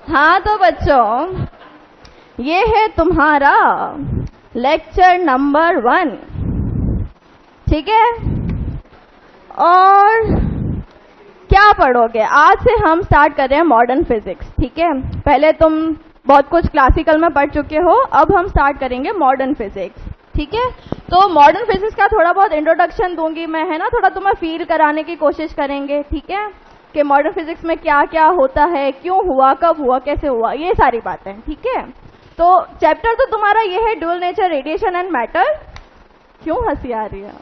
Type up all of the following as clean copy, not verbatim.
हाँ तो बच्चों, ये है तुम्हारा लेक्चर नंबर 1, ठीक है। और क्या पढ़ोगे? आज से हम स्टार्ट कर रहे हैं मॉडर्न फिजिक्स, ठीक है। पहले तुम बहुत कुछ क्लासिकल में पढ़ चुके हो, अब हम स्टार्ट करेंगे मॉडर्न फिजिक्स, ठीक है। तो मॉडर्न फिजिक्स का थोड़ा बहुत इंट्रोडक्शन दूंगी मैं, है ना, थोड़ा तुम्हें फील कराने की कोशिश करेंगे, ठीक है, कि मॉडर्न फिजिक्स में क्या क्या होता है, क्यों हुआ, कब हुआ, कैसे हुआ, ये सारी बातें, ठीक है। तो चैप्टर तो तुम्हारा ये है dual nature, radiation and matter. क्यों हंसी आ रही है?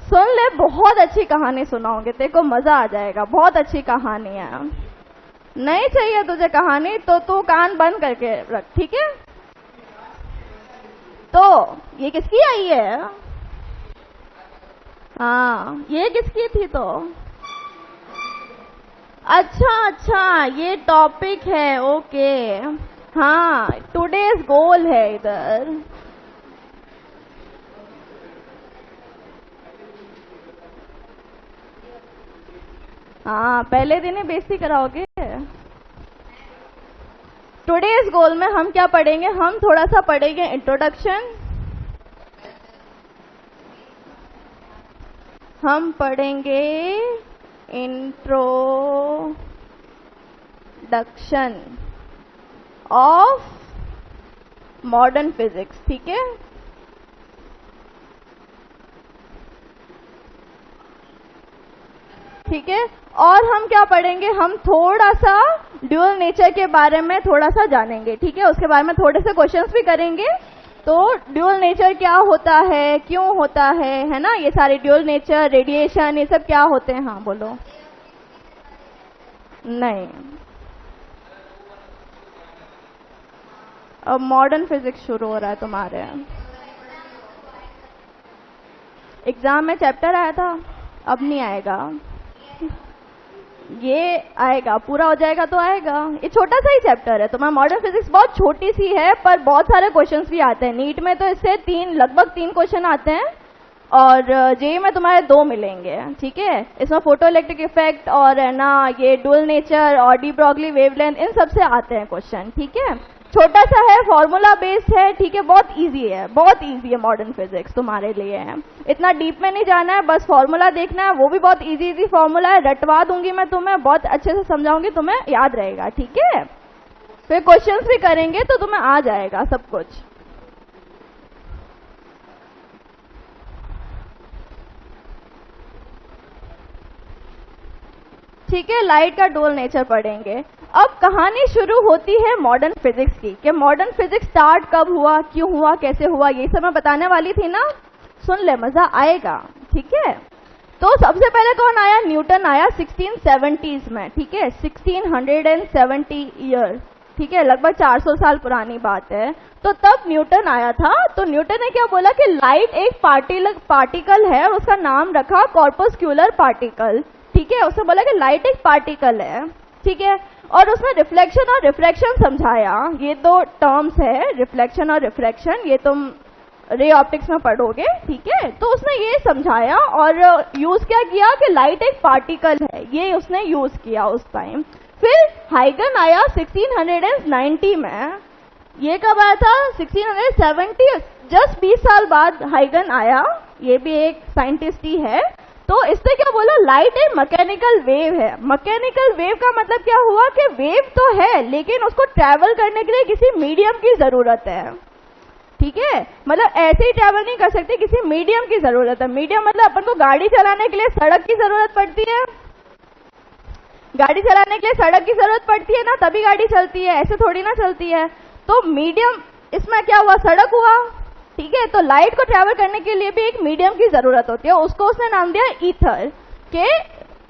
सुन ले, बहुत अच्छी कहानी सुनाओगे, तेरे को मजा आ जाएगा, बहुत अच्छी कहानी है। नहीं चाहिए तुझे कहानी तो तू कान बंद करके रख, ठीक है। तो ये किसकी आई है? हाँ, ये किसकी थी? तो अच्छा, ये टॉपिक है, ओके। हाँ, टुडेज गोल है इधर। हाँ, पहले दिन ही बेइज्जती कराओगे। टुडेज गोल में हम क्या पढ़ेंगे? हम थोड़ा सा पढ़ेंगे इंट्रोडक्शन, हम पढ़ेंगे इंट्रोडक्शन ऑफ मॉडर्न फिजिक्स, ठीक है। ठीक है, और हम क्या पढ़ेंगे? हम थोड़ा सा ड्यूअल नेचर के बारे में थोड़ा सा जानेंगे, ठीक है। उसके बारे में थोड़े से क्वेश्चंस भी करेंगे। तो ड्यूअल नेचर क्या होता है, क्यों होता है ना, ये सारे ड्यूअल नेचर, रेडिएशन, ये सब क्या होते हैं? हाँ बोलो। नहीं, अब मॉडर्न फिजिक्स शुरू हो रहा है तुम्हारे। एग्जाम में चैप्टर आया था, अब नहीं आएगा, ये आएगा, पूरा हो जाएगा तो आएगा। ये छोटा सा ही चैप्टर है तुम्हारा। मॉडर्न फिजिक्स बहुत छोटी सी है, पर बहुत सारे क्वेश्चंस भी आते हैं। नीट में तो इससे लगभग तीन क्वेश्चन आते हैं, और जेईई में तुम्हारे 2 मिलेंगे, ठीक है। इसमें फोटो इलेक्ट्रिक इफेक्ट और है ना, ये ड्यूअल नेचर और डी ब्रॉगली वेवलेंथ, इन सब से आते हैं क्वेश्चन, ठीक है। छोटा सा है, फॉर्मूला बेस्ड है, ठीक है, बहुत इजी है, बहुत इजी है मॉडर्न फिजिक्स तुम्हारे लिए है। इतना डीप में नहीं जाना है, बस फॉर्मूला देखना है, वो भी बहुत इजी फॉर्मूला है, रटवा दूंगी मैं तुम्हें, बहुत अच्छे से समझाऊंगी, तुम्हें याद रहेगा, ठीक है। फिर क्वेश्चंस भी करेंगे तो तुम्हें आ जाएगा सब कुछ। ठीक है, लाइट का ड्यूअल नेचर पढ़ेंगे। अब कहानी शुरू होती है मॉडर्न फिजिक्स की, कि मॉडर्न फिजिक्स स्टार्ट कब हुआ, क्यों हुआ, कैसे हुआ, ये सब मैं बताने वाली थी ना। सुन ले, मजा आएगा, ठीक है। तो सबसे पहले कौन आया? न्यूटन आया 1670s में, ठीक है, 1670 ईयर, ठीक है, लगभग 400 साल पुरानी बात है। तो तब न्यूटन आया था। तो न्यूटन ने क्या बोला कि लाइट एक पार्टिकल है, और उसका नाम रखा कॉर्पस्क्यूलर पार्टिकल, ठीक है। उसने बोला कि लाइट एक पार्टिकल है, ठीक है। और उसने रिफ्लेक्शन और रिफ्रैक्शन समझाया। ये 2 टर्म्स है, रिफ्लेक्शन और रिफ्रैक्शन, ये तुम रे ऑप्टिक्स में पढ़ोगे, ठीक है। तो उसने ये समझाया और यूज क्या किया कि लाइट एक पार्टिकल है, ये उसने यूज किया उस टाइम। फिर हाइगन आया 1690 में। ये कब आया था? 1670, जस्ट 20 साल बाद हाइगन आया। ये भी एक साइंटिस्ट ही है। तो इसने क्या बोला? लाइट एक मैकेनिकल वेव है। मैकेनिकल वेव का मतलब क्या हुआ कि वेव तो है, लेकिन उसको ट्रैवल करने के लिए किसी मीडियम की जरूरत है, ठीक है। मतलब ऐसे ही ट्रैवल नहीं कर सकते, किसी मीडियम की जरूरत है। मीडियम मतलब अपन को गाड़ी चलाने के लिए सड़क की जरूरत पड़ती है, गाड़ी चलाने के लिए सड़क की जरूरत पड़ती है ना, तभी गाड़ी चलती है, ऐसे थोड़ी ना चलती है। तो मीडियम, इसमें क्या हुआ? सड़क हुआ, ठीक है। तो लाइट को ट्रैवल करने के लिए भी एक मीडियम की जरूरत होती है, उसको उसने नाम दिया ईथर, के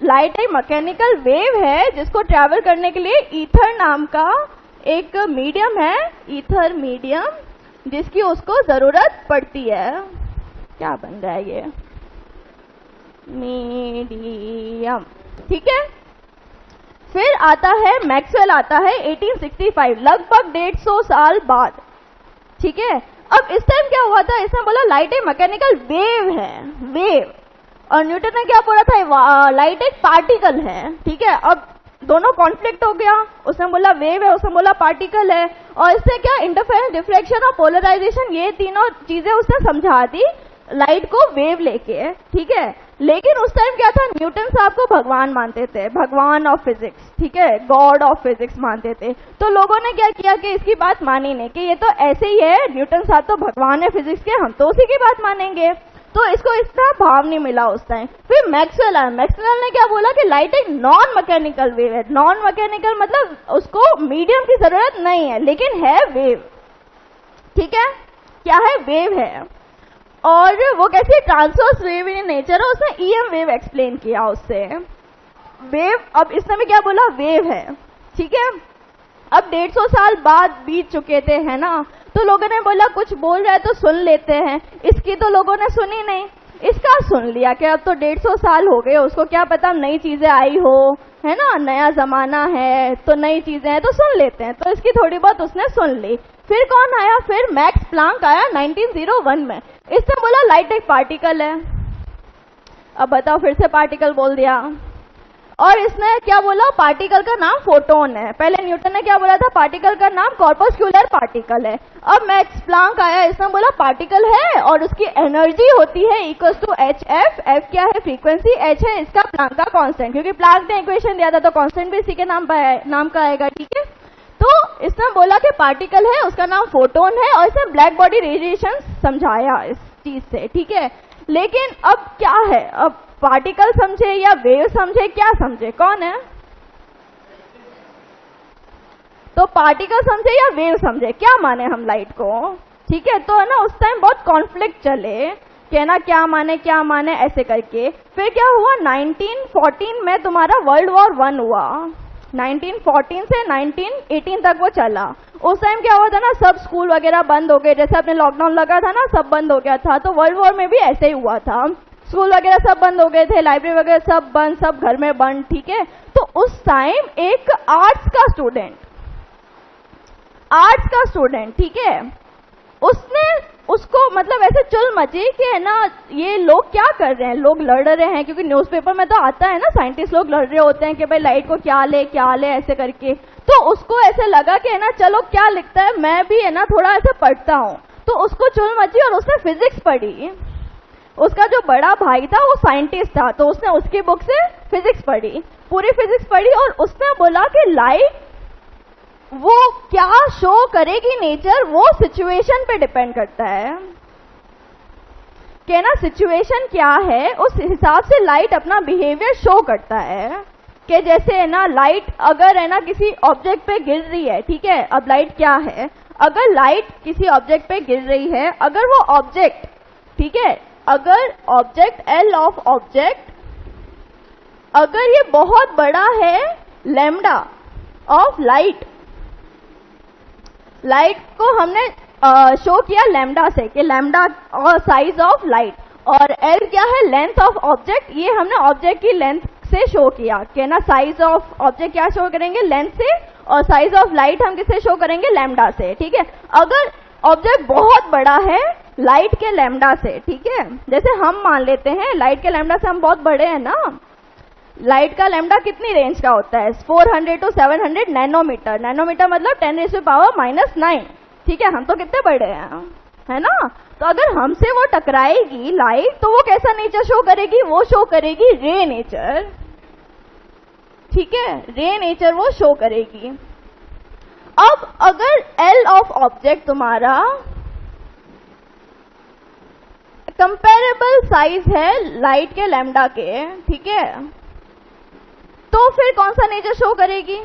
लाइट एक मैकेनिकल वेव है जिसको ट्रैवल करने के लिए ईथर नाम का एक मीडियम है, ईथर मीडियम, जिसकी उसको जरूरत पड़ती है। क्या बन रहा है ये? मीडियम, ठीक है। फिर आता है मैक्सवेल, आता है 1865, लगभग 150 साल बाद, ठीक है। अब इस टाइम क्या हुआ था? इसने बोला लाइट एक मैकेनिकल वेव है, वेव, और न्यूटन ने क्या बोला था, लाइट एक पार्टिकल है, ठीक है। अब दोनों कॉन्फ्लिक्ट हो गया, उसने बोला वेव है, उसने बोला पार्टिकल है, और इससे क्या इंटरफेरेंस, डिफ्रैक्शन और पोलराइजेशन, ये तीनों चीजें उसने समझा दी लाइट को वेव लेके, ठीक है। लेकिन उस टाइम क्या था, न्यूटन साहब को भगवान मानते थे, भगवान ऑफ फिजिक्स, ठीक है, गॉड ऑफ फिजिक्स मानते थे। तो लोगों ने क्या किया कि इसकी बात मानी नहीं, कि ये तो ऐसे ही है, न्यूटन साहब तो भगवान है फिजिक्स के, हम तो उसी की बात मानेंगे। तो इसको इतना भाव नहीं मिला उस टाइम। फिर मैक्सवेल आया, मैक्सवेल ने क्या बोला कि लाइट एक नॉन मैकेनिकल वेव है। नॉन मैकेनिकल मतलब उसको मीडियम की जरूरत नहीं है, लेकिन है वेव, ठीक है। क्या है, वेव है, और वो कैसी ट्रांसवर्स वेव इन नेचर है, उसने ईएम वेव एक्सप्लेन किया उससे। वेव, अब इसने भी क्या बोला, वेव है, ठीक है। अब 150 साल बाद बीत चुके थे, है ना, तो लोगों ने बोला कुछ बोल रहा है तो सुन लेते हैं। इसकी तो लोगों ने सुनी नहीं, इसका सुन लिया कि अब तो 150 साल हो गए, उसको क्या पता नई चीजें आई हो, है ना, नया जमाना है तो नई चीजें हैं तो सुन लेते हैं। तो इसकी थोड़ी बहुत उसने सुन ली। फिर कौन आया, फिर मैक्स प्लांक आया 1901 में। इसने बोला लाइट एक पार्टिकल है। अब बताओ, फिर से पार्टिकल बोल दिया, और इसने क्या बोला, पार्टिकल का नाम फोटोन है। पहले न्यूटन ने क्या बोला था, पार्टिकल का नाम कॉर्पस्क्यूलर पार्टिकल है। अब मैक्स प्लांक आया, इसने बोला पार्टिकल है और उसकी एनर्जी होती है equal to H F. F क्या है, फ्रीक्वेंसी, एच है इसका प्लांक का कांस्टेंट, क्योंकि प्लांक ने इक्वेशन दिया था तो कांस्टेंट भी इसी के नाम का आएगा, ठीक है। तो इसने बोला कि पार्टिकल है, उसका नाम फोटोन है, और इसने ब्लैक बॉडी रेडिएशन समझाया इस चीज से, ठीक है। लेकिन अब क्या है, अब पार्टिकल समझे या वेव समझे, क्या समझे, कौन है? तो पार्टिकल समझे या वेव समझे, क्या माने हम लाइट को, ठीक है। तो है ना, उस टाइम बहुत कॉन्फ्लिक्ट चले कि ना क्या माने ऐसे करके। फिर क्या हुआ, 1914 में तुम्हारा वर्ल्ड वॉर 1 हुआ। 1914 से 1918 तक वो चला। उस टाइम क्या हुआ था ना, सब स्कूल वगैरह बंद हो गए, जैसे अपने लॉकडाउन लगा था ना, सब बंद हो गया था। तो वर्ल्ड वॉर में भी ऐसे ही हुआ था, स्कूल वगैरह सब बंद हो गए थे, लाइब्रेरी वगैरह सब बंद, सब घर में बंद, ठीक है। तो उस टाइम एक आर्ट्स का स्टूडेंट, ठीक है, उसने उसको मतलब ऐसे चुल मची कि है ना, ये लोग क्या कर रहे हैं, लोग लड़ रहे हैं, क्योंकि न्यूज़पेपर में तो आता है ना, साइंटिस्ट लोग लड़ रहे होते हैं कि भाई लाइट को क्या ले ऐसे करके। तो उसको ऐसे लगा कि है ना, चलो क्या लिखता है, मैं भी है ना थोड़ा ऐसे पढ़ता हूँ। तो उसको चुल मची और उसने फिजिक्स पढ़ी। उसका जो बड़ा भाई था वो साइंटिस्ट था, तो उसने उसकी बुक से फिजिक्स पढ़ी, पूरी फिजिक्स पढ़ी, और उसने बोला कि लाइट वो क्या शो करेगी नेचर, वो सिचुएशन पे डिपेंड करता है, कि ना सिचुएशन क्या है उस हिसाब से लाइट अपना बिहेवियर शो करता है। कि जैसे है ना, लाइट अगर है ना किसी ऑब्जेक्ट पे गिर रही है, ठीक है। अब लाइट क्या है, अगर लाइट किसी ऑब्जेक्ट पे गिर रही है, अगर वो ऑब्जेक्ट, ठीक है, अगर ऑब्जेक्ट एल ऑफ ऑब्जेक्ट, अगर ये बहुत बड़ा है लैम्डा ऑफ लाइट, लाइट को हमने शो किया लैम्डा से, कि लैम्डा और साइज ऑफ लाइट, और एल क्या है, लेंथ ऑफ ऑब्जेक्ट, ये हमने ऑब्जेक्ट की लेंथ से शो किया, कि ना साइज ऑफ ऑब्जेक्ट क्या शो करेंगे, लेंथ से, और साइज ऑफ लाइट हम किससे शो करेंगे, लैम्डा से, ठीक है। अगर ऑब्जेक्ट बहुत बड़ा है लाइट के लैम्डा से, ठीक है, जैसे हम मान लेते हैं लाइट के लैम्डा से हम बहुत बड़े हैं ना, लाइट का लैम्डा कितनी रेंज का होता है, 400 to 700 नैनोमीटर। नैनोमीटर मतलब 10⁻⁹, ठीक है। हम तो कितने बड़े हैं, है ना। तो अगर हमसे वो टकराएगी लाइट, तो वो कैसा नेचर शो करेगी, वो शो करेगी रे नेचर, ठीक है, रे नेचर वो शो करेगी। अब अगर एल ऑफ ऑब्जेक्ट तुम्हारा कंपेरेबल साइज है लाइट के लैम्डा के, ठीक है, तो फिर कौन सा नेचर शो करेगी,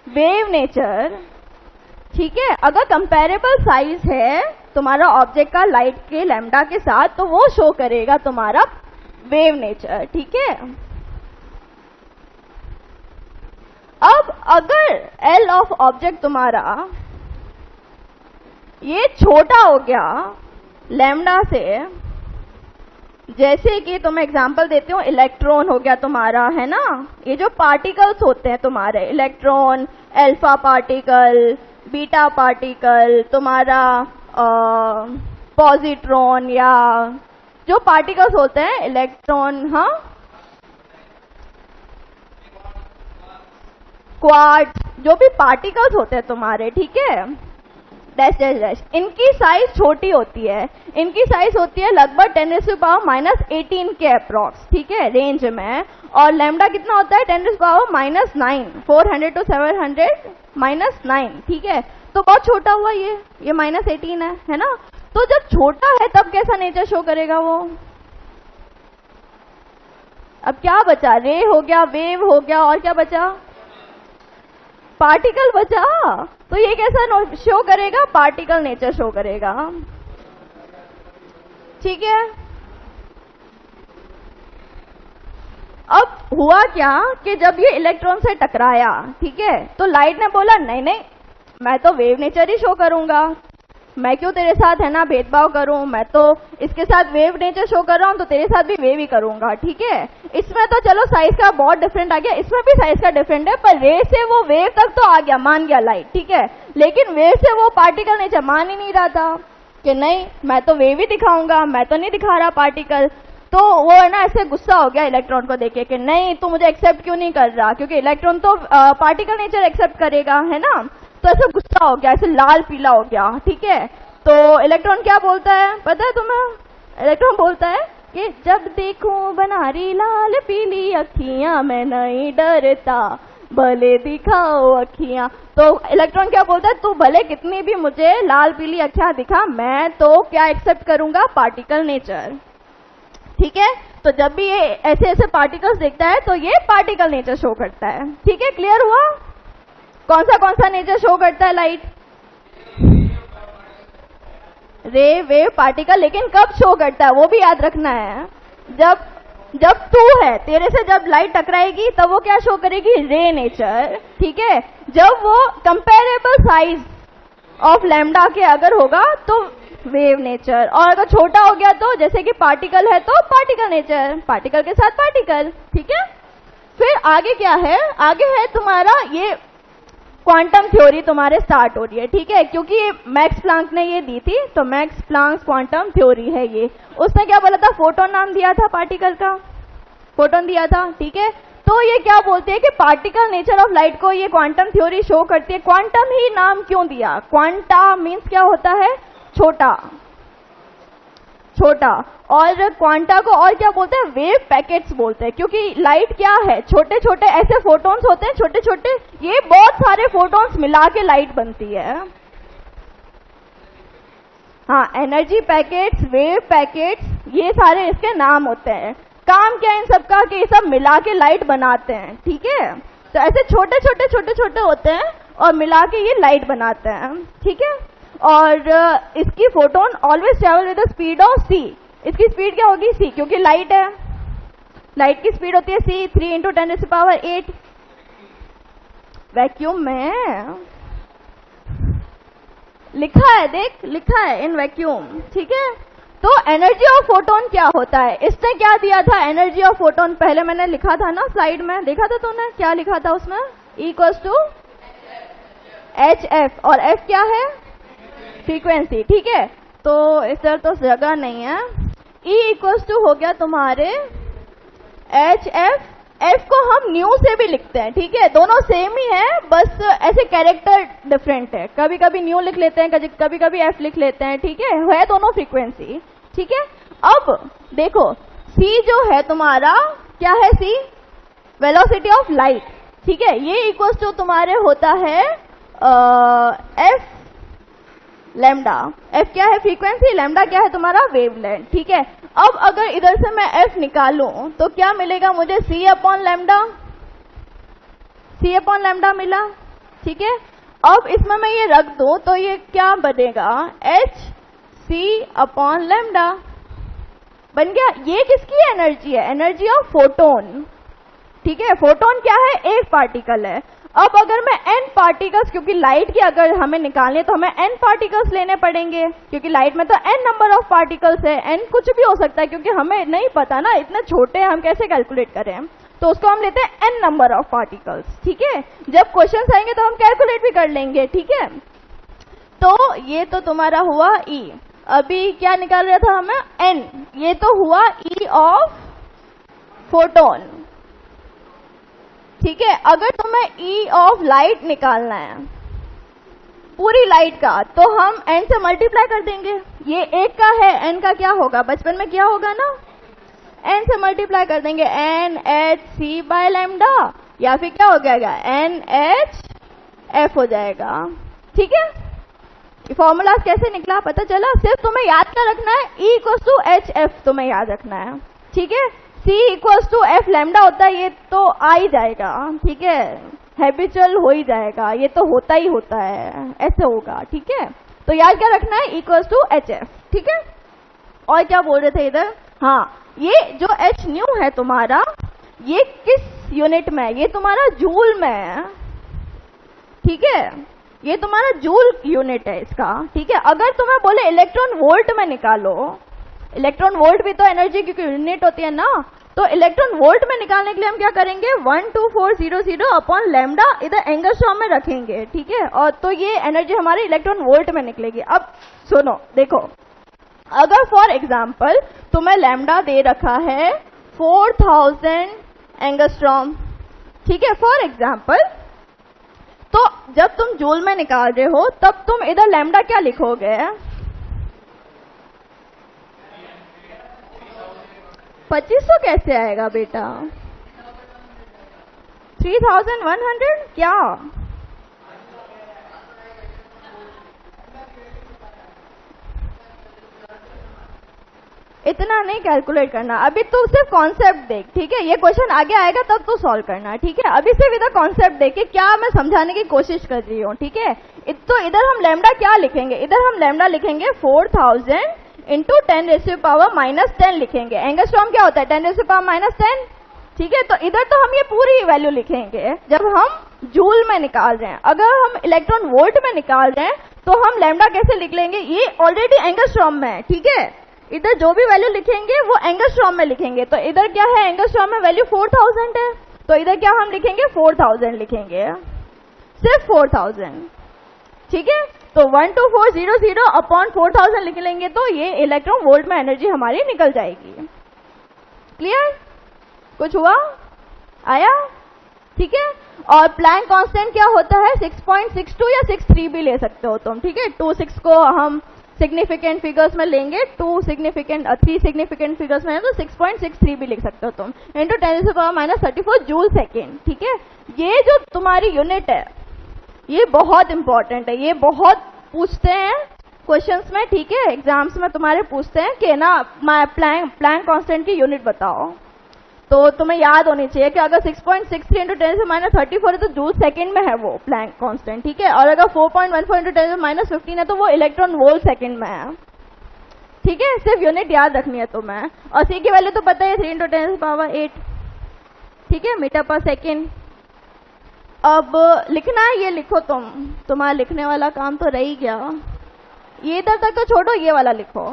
वेव नेचर, ठीक है। अगर कंपेरेबल साइज है तुम्हारा ऑब्जेक्ट का लाइट के लैम्डा के साथ, तो वो शो करेगा तुम्हारा वेव नेचर, ठीक है। अब अगर एल ऑफ ऑब्जेक्ट तुम्हारा ये छोटा हो गया लैम्डा से, जैसे कि तो मैं एग्जांपल देती हूँ, इलेक्ट्रॉन हो गया तुम्हारा, है ना, ये जो पार्टिकल्स होते हैं तुम्हारे, electron, alpha particle, beta particle, तुम्हारा पॉजिट्रॉन, या जो पार्टिकल्स होते हैं इलेक्ट्रॉन, हाँ, क्वार्ट्ज, जो भी पार्टिकल्स होते हैं तुम्हारे, ठीक है, डैश डैश डैश, इनकी साइज छोटी होती है, इनकी साइज होती है लगभग 10⁻⁻18 के अप्रॉक्स, ठीक है, रेंज में। और लैम्डा कितना होता है? 10⁻⁹, 400 to 700 -9, ठीक है, तो बहुत छोटा हुआ ये -18 है ना। तो जब छोटा है तब कैसा नेचर शो करेगा वो? अब क्या बचा? रे हो गया, वेव हो गया, और क्या बचा? पार्टिकल बचा। तो ये कैसा शो करेगा? पार्टिकल नेचर शो करेगा, ठीक है। अब हुआ क्या कि जब ये इलेक्ट्रॉन से टकराया, ठीक है, तो लाइट ने बोला नहीं नहीं, मैं तो वेव नेचर ही शो करूंगा, मैं क्यों तेरे साथ, है ना, भेदभाव करूं, मैं तो इसके साथ वेव नेचर शो कर रहा हूं, तो तेरे साथ भी वेव ही करूंगा, ठीक है। इसमें तो चलो साइज का बहुत डिफरेंट आ गया, इसमें भी साइज का डिफरेंट है, पर रे से वो वेव तक तो आ गया, मान गया लाइट, ठीक है, लेकिन वेव से वो पार्टिकल नेचर मान ही नहीं रहा था कि नहीं मैं तो वेव ही दिखाऊंगा, मैं तो नहीं दिखा रहा पार्टिकल। तो वो है ना ऐसे गुस्सा हो गया इलेक्ट्रॉन को देखे कि नहीं तू मुझे एक्सेप्ट क्यों नहीं कर रहा, क्योंकि इलेक्ट्रॉन तो पार्टिकल नेचर एक्सेप्ट करेगा, है ना। तो ऐसे गुस्सा हो गया, ऐसे लाल पीला हो गया, ठीक है। तो इलेक्ट्रॉन क्या बोलता है पता है तुम्हें? इलेक्ट्रॉन बोलता है कि जब देखूं बनारी लाल पीली अखियां मैं नहीं डरता, भले दिखाओ अखियां। तो इलेक्ट्रॉन क्या बोलता है? तू भले कितनी भी मुझे लाल पीली अखियां दिखा, मैं तो क्या एक्सेप्ट करूंगा? पार्टिकल नेचर, ठीक है। तो जब भी ये ऐसे ऐसे पार्टिकल्स देखता है तो ये पार्टिकल नेचर शो करता है, ठीक है। क्लियर हुआ? कौन सा नेचर शो करता है लाइट? रे, वेव, पार्टिकल, लेकिन कब शो करता है वो भी याद रखना है। जब तू है, तेरे से जब लाइट टकराएगी तब वो क्या शो करेगी? रे नेचर, ठीक है। जब वो कंपेरेबल साइज ऑफ लैम्डा के अगर होगा तो वेव नेचर, और अगर छोटा हो गया तो जैसे कि पार्टिकल है तो पार्टिकल नेचर, पार्टिकल के साथ पार्टिकल, ठीक है। फिर आगे क्या है? आगे है तुम्हारा ये क्वांटम थ्योरी तुम्हारे स्टार्ट हो रही है, ठीक है, क्योंकि मैक्स प्लांक ने ये दी थी, तो मैक्स प्लांक क्वांटम थ्योरी है ये। उसने क्या बोला था? फोटोन नाम दिया था पार्टिकल का, फोटोन दिया था, ठीक है। तो ये क्या बोलते हैं कि पार्टिकल नेचर ऑफ लाइट को ये क्वांटम थ्योरी शो करती है। क्वांटम ही नाम क्यों दिया? क्वांटा मीन्स क्या होता है? छोटा, छोटा। और क्वांटा को और क्या बोलते हैं? वेव पैकेट्स बोलते हैं, क्योंकि लाइट क्या है? छोटे छोटे ऐसे फोटॉन्स होते हैं, छोटे छोटे, ये बहुत सारे फोटॉन्स मिला के लाइट बनती है। हाँ, एनर्जी पैकेट्स, वेव पैकेट्स, ये सारे इसके नाम होते हैं। काम क्या है इन सबका? कि ये सब मिला के लाइट बनाते हैं, ठीक है। तो ऐसे छोटे छोटे छोटे छोटे होते हैं और मिला के ये लाइट बनाते हैं, ठीक है। और इसकी photon always travel with the speed of c. इसकी स्पीड क्या होगी? सी, क्योंकि लाइट है, लाइट की स्पीड होती है सी, 3 × 10⁸ वैक्यूम में लिखा है, देख लिखा है इन वैक्यूम, ठीक है। तो एनर्जी ऑफ फोटोन क्या होता है? इसने क्या दिया था? एनर्जी ऑफ फोटोन पहले मैंने लिखा था ना स्लाइड में, देखा था तुमने? क्या लिखा था उसमें? E = hf, और f क्या है? फ्रीक्वेंसी, ठीक है। तो इस तरह तो जगह नहीं है। E = हो गया तुम्हारे hf, f को हम न्यू से भी लिखते हैं, ठीक है, दोनों सेम ही है, बस ऐसे कैरेक्टर डिफरेंट है, कभी कभी न्यू लिख लेते हैं, कभी कभी f लिख लेते हैं, ठीक है दोनों फ्रीक्वेंसी, ठीक है। अब देखो c जो है तुम्हारा क्या है? c वेलोसिटी ऑफ लाइट, ठीक है। ये इक्वल्स टू तुम्हारे होता है f लैम्डा। f क्या है? फ्रीक्वेंसी, लैम्डा क्या है तुम्हारा? वेवलेंथ, ठीक है। अब अगर इधर से मैं f निकालूं तो क्या मिलेगा मुझे? c/λ, c/λ मिला, ठीक है। अब इसमें मैं ये रख दूं तो ये क्या बनेगा? hc/λ बन गया। ये किसकी एनर्जी है? एनर्जी ऑफ फोटोन, ठीक है। फोटोन क्या है? एक पार्टिकल है। अब अगर मैं n पार्टिकल्स, क्योंकि लाइट की अगर हमें निकालने तो हमें n पार्टिकल्स लेने पड़ेगे, क्योंकि लाइट में तो n नंबर ऑफ पार्टिकल्स है, n कुछ भी हो सकता है, क्योंकि हमें नहीं पता ना, इतने छोटे हम कैसे कैलकुलेट करें, तो उसको हम लेते हैं n नंबर ऑफ पार्टिकल्स। ठीक है, जब क्वेश्चन आएंगे तो हम कैलकुलेट भी कर लेंगे। ठीक है, तो ये तो तुम्हारा हुआ E। अभी क्या निकाल रहा था हमें, n, ये तो हुआ E ऑफ फोटोन। ठीक है, अगर तुम्हें E ऑफ लाइट निकालना है, पूरी लाइट का, तो हम n से मल्टीप्लाई कर देंगे। ये एक का है, n का क्या होगा, बचपन में क्या होगा ना, n से मल्टीप्लाई कर देंगे, NHC बाय लैम्डा, या फिर क्या हो जाएगा, NHF हो जाएगा। ठीक है, फॉर्मूला कैसे निकला पता चला, सिर्फ तुम्हें याद क्या रखना है, E इक्वल्स टू HF तुम्हें याद रखना है। ठीक है, C equals to F lambda होता है, ये तो आ ही जाएगा। ठीक है, हैबिचुअल हो ही जाएगा, ये तो होता ही होता है, ऐसे होगा। ठीक है, तो याद क्या रखना है, इक्वल्स टू HF। ठीक है, और क्या बोल रहे थे इधर, हाँ, ये जो H न्यू है तुम्हारा, ये किस यूनिट में है, ये तुम्हारा जूल में है। ठीक है, ये तुम्हारा जूल यूनिट है इसका। ठीक है, अगर तुम्हें बोले इलेक्ट्रॉन वोल्ट में निकालो, इलेक्ट्रॉन वोल्ट भी तो एनर्जी की यूनिट होती है ना, तो इलेक्ट्रॉन वोल्ट में निकालने के लिए हम क्या करेंगे, 12400 अपॉन लैम्डा इधर एंगस्ट्रॉम में रखेंगे। ठीक है, और तो ये एनर्जी हमारी इलेक्ट्रॉन वोल्ट में निकलेगी। अब सुनो, देखो, अगर फॉर एग्जाम्पल तुम्हें लैम्डा दे रखा है 4000 एंगस्ट्रॉम, ठीक है, फॉर एग्जाम्पल, तो जब तुम जूल में निकाल रहे हो तब तुम इधर लैम्डा क्या लिखोगे, 2500 कैसे आएगा बेटा, 3100 क्या, इतना नहीं कैलकुलेट करना, अभी तू सिर्फ कॉन्सेप्ट देख। ठीक है, ये क्वेश्चन आगे आएगा तब तू सॉल्व करना। ठीक है, अभी सिर्फ इधर कॉन्सेप्ट देख के क्या मैं समझाने की कोशिश कर रही हूँ। ठीक है, तो इधर हम लैम्डा क्या लिखेंगे, इधर हम लैम्डा लिखेंगे 4000 इंटू 10⁻⁻10 लिखेंगे। एंगस्ट्रॉम क्या होता है, 10⁻⁻10। ठीक है, तो इधर तो हम ये पूरी वैल्यू लिखेंगे जब हम जूल में निकाल रहे हैं। अगर हम इलेक्ट्रॉन वोल्ट में निकाल रहे हैं तो हम लैम्डा कैसे लिख लेंगे, ये ऑलरेडी एंगस्ट्रॉम में है। ठीक है, इधर जो भी वैल्यू लिखेंगे वो एंगस्ट्रॉम में लिखेंगे, तो इधर क्या है, एंगस्ट्रॉम में वैल्यू 4000 है, तो इधर क्या हम लिखेंगे, 4000 लिखेंगे, सिर्फ 4000। ठीक है, तो 12400 अपॉन 4000 लिख लेंगे, तो ये इलेक्ट्रॉन वोल्ट में एनर्जी हमारी निकल जाएगी। क्लियर, कुछ हुआ, आया? ठीक है, और प्लैंक कांस्टेंट क्या होता है, 6.62 या 63 भी ले सकते हो तुम। ठीक है, 26 को हम सिग्निफिकेंट फिगर्स में लेंगे, 3 सिग्निफिकेंट फिगर्स में है तो 6.63 भी लिख सकते हो तुम, इंटू 10⁻34 जूल सेकेंड। ठीक है, ये जो तुम्हारी यूनिट है ये बहुत इंपॉर्टेंट है, ये बहुत पूछते हैं क्वेश्चंस में। ठीक है, एग्जाम्स में तुम्हारे पूछते हैं कि ना प्लैंक कांस्टेंट की यूनिट बताओ, तो तुम्हें याद होनी चाहिए कि अगर 6.63 इंटू 10⁻34 है तो जूल सेकंड में है वो प्लैंक कांस्टेंट। ठीक है, और अगर 4.14 इंटू 10⁻15 है तो वो इलेक्ट्रॉन वोल्ट सेकंड में है। ठीक है, सिर्फ यूनिट याद रखनी है तुम्हें, और सी की वैल्यू तो पता है 3 इंटू 10⁸। ठीक है, मीटर पर सेकेंड। अब लिखना है, ये लिखो तुम्हारा लिखने वाला काम तो रह ही गया, ये इधर तक तो छोड़ो, ये वाला लिखो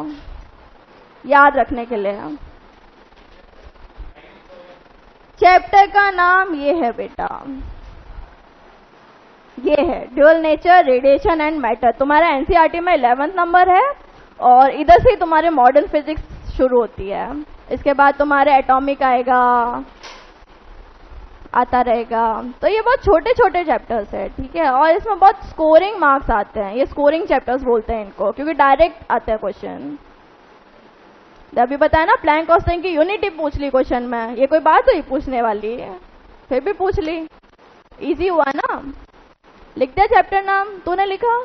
याद रखने के लिए। चैप्टर का नाम ये है बेटा, ये है dual nature, radiation and matter. तुम्हारा एनसीईआरटी में 11th नंबर है, और इधर से तुम्हारे मॉडर्न फिजिक्स शुरू होती है। इसके बाद तुम्हारे एटॉमिक आएगा, आता रहेगा। तो ये बहुत छोटे छोटे चैप्टर्स है। ठीक है, और इसमें बहुत स्कोरिंग मार्क्स आते हैं, ये स्कोरिंग चैप्टर्स बोलते हैं इनको, क्योंकि डायरेक्ट आते हैं क्वेश्चन। अभी बताया ना, प्लैंक कांस्टेंट की यूनिट ही पूछ ली क्वेश्चन में, ये कोई बात हुई पूछने वाली, फिर भी पूछ ली, इजी हुआ ना। लिख दिया चैप्टर नाम, तूने लिखा?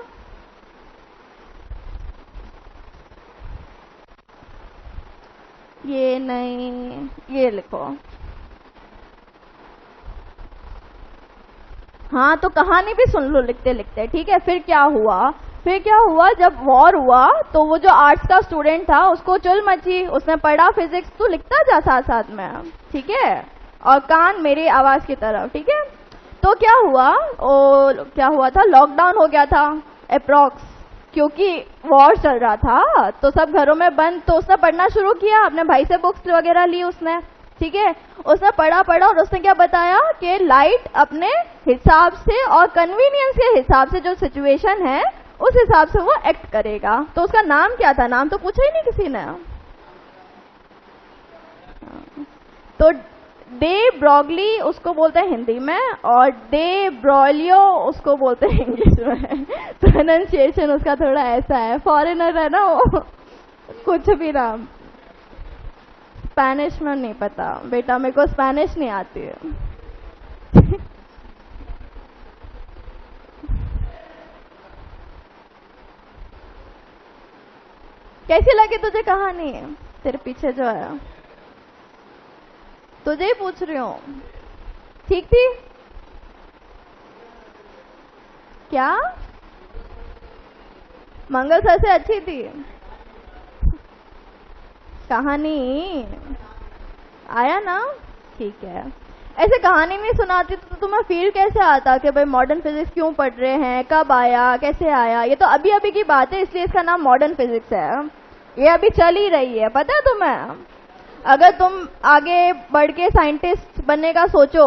ये नहीं, ये लिखो। हाँ, तो कहानी भी सुन लो लिखते लिखते। ठीक है, फिर क्या हुआ, जब वॉर हुआ तो वो जो आर्ट्स का स्टूडेंट था उसको चुल मची, उसने पढ़ा फिजिक्स, तो लिखता जा साथ साथ में। ठीक है, और कान मेरी आवाज की तरफ। ठीक है, तो क्या हुआ था, लॉकडाउन हो गया था अप्रॉक्स, क्योंकि वॉर चल रहा था तो सब घरों में बंद। तो उसने पढ़ना शुरू किया, अपने भाई से बुक्स वगैरह ली उसने, ठीक है। उसने पढ़ा और उसने क्या बताया कि लाइट अपने हिसाब से और कन्वीनियंस के हिसाब से जो सिचुएशन है उस हिसाब से वो एक्ट करेगा। तो उसका नाम क्या था? नाम तो पूछा ही नहीं किसी ने। तो डे ब्रॉगली उसको बोलते हैं हिंदी में, और डे ब्रॉलियो उसको बोलते हैं इंग्लिश में। प्रोनाउंसिएशन उसका थोड़ा ऐसा है, फॉरेनर है ना वो, कुछ भी नाम। स्पेनिश में नहीं पता बेटा, मेरे को स्पेनिश नहीं आती है। कैसी लगी तुझे कहानी? तेरे पीछे जो है, तुझे ही पूछ रही हूँ, ठीक थी क्या? मंगल सर से अच्छी थी कहानी? आया ना? ठीक है। ऐसे कहानी नहीं सुनाती तो तुम्हें फील कैसे आता कि भाई मॉडर्न फिजिक्स क्यों पढ़ रहे हैं, कब आया, कैसे आया? ये तो अभी अभी की बात है, इसलिए इसका नाम मॉडर्न फिजिक्स है। ये अभी चल ही रही है, पता है तुम्हें? अगर तुम आगे बढ़ के साइंटिस्ट बनने का सोचो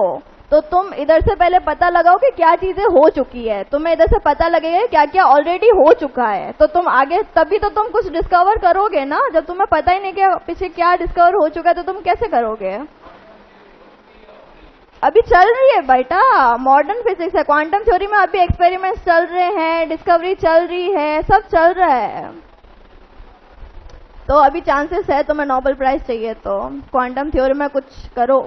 तो तुम इधर से पहले पता लगाओ कि क्या चीजें हो चुकी है, तुम्हें इधर से पता लगेगा क्या क्या ऑलरेडी हो चुका है, तो तुम आगे तभी तो तुम कुछ डिस्कवर करोगे ना। जब तुम्हें पता ही नहीं कि पीछे क्या डिस्कवर हो चुका है तो तुम कैसे करोगे? अभी चल रही है बेटा, मॉडर्न फिजिक्स है, क्वांटम थ्योरी में अभी एक्सपेरिमेंट्स चल रहे हैं, डिस्कवरी चल रही है, सब चल रहा है। तो अभी चांसेस है तुम्हें नोबेल प्राइज चाहिए तो क्वांटम थ्योरी में कुछ करो।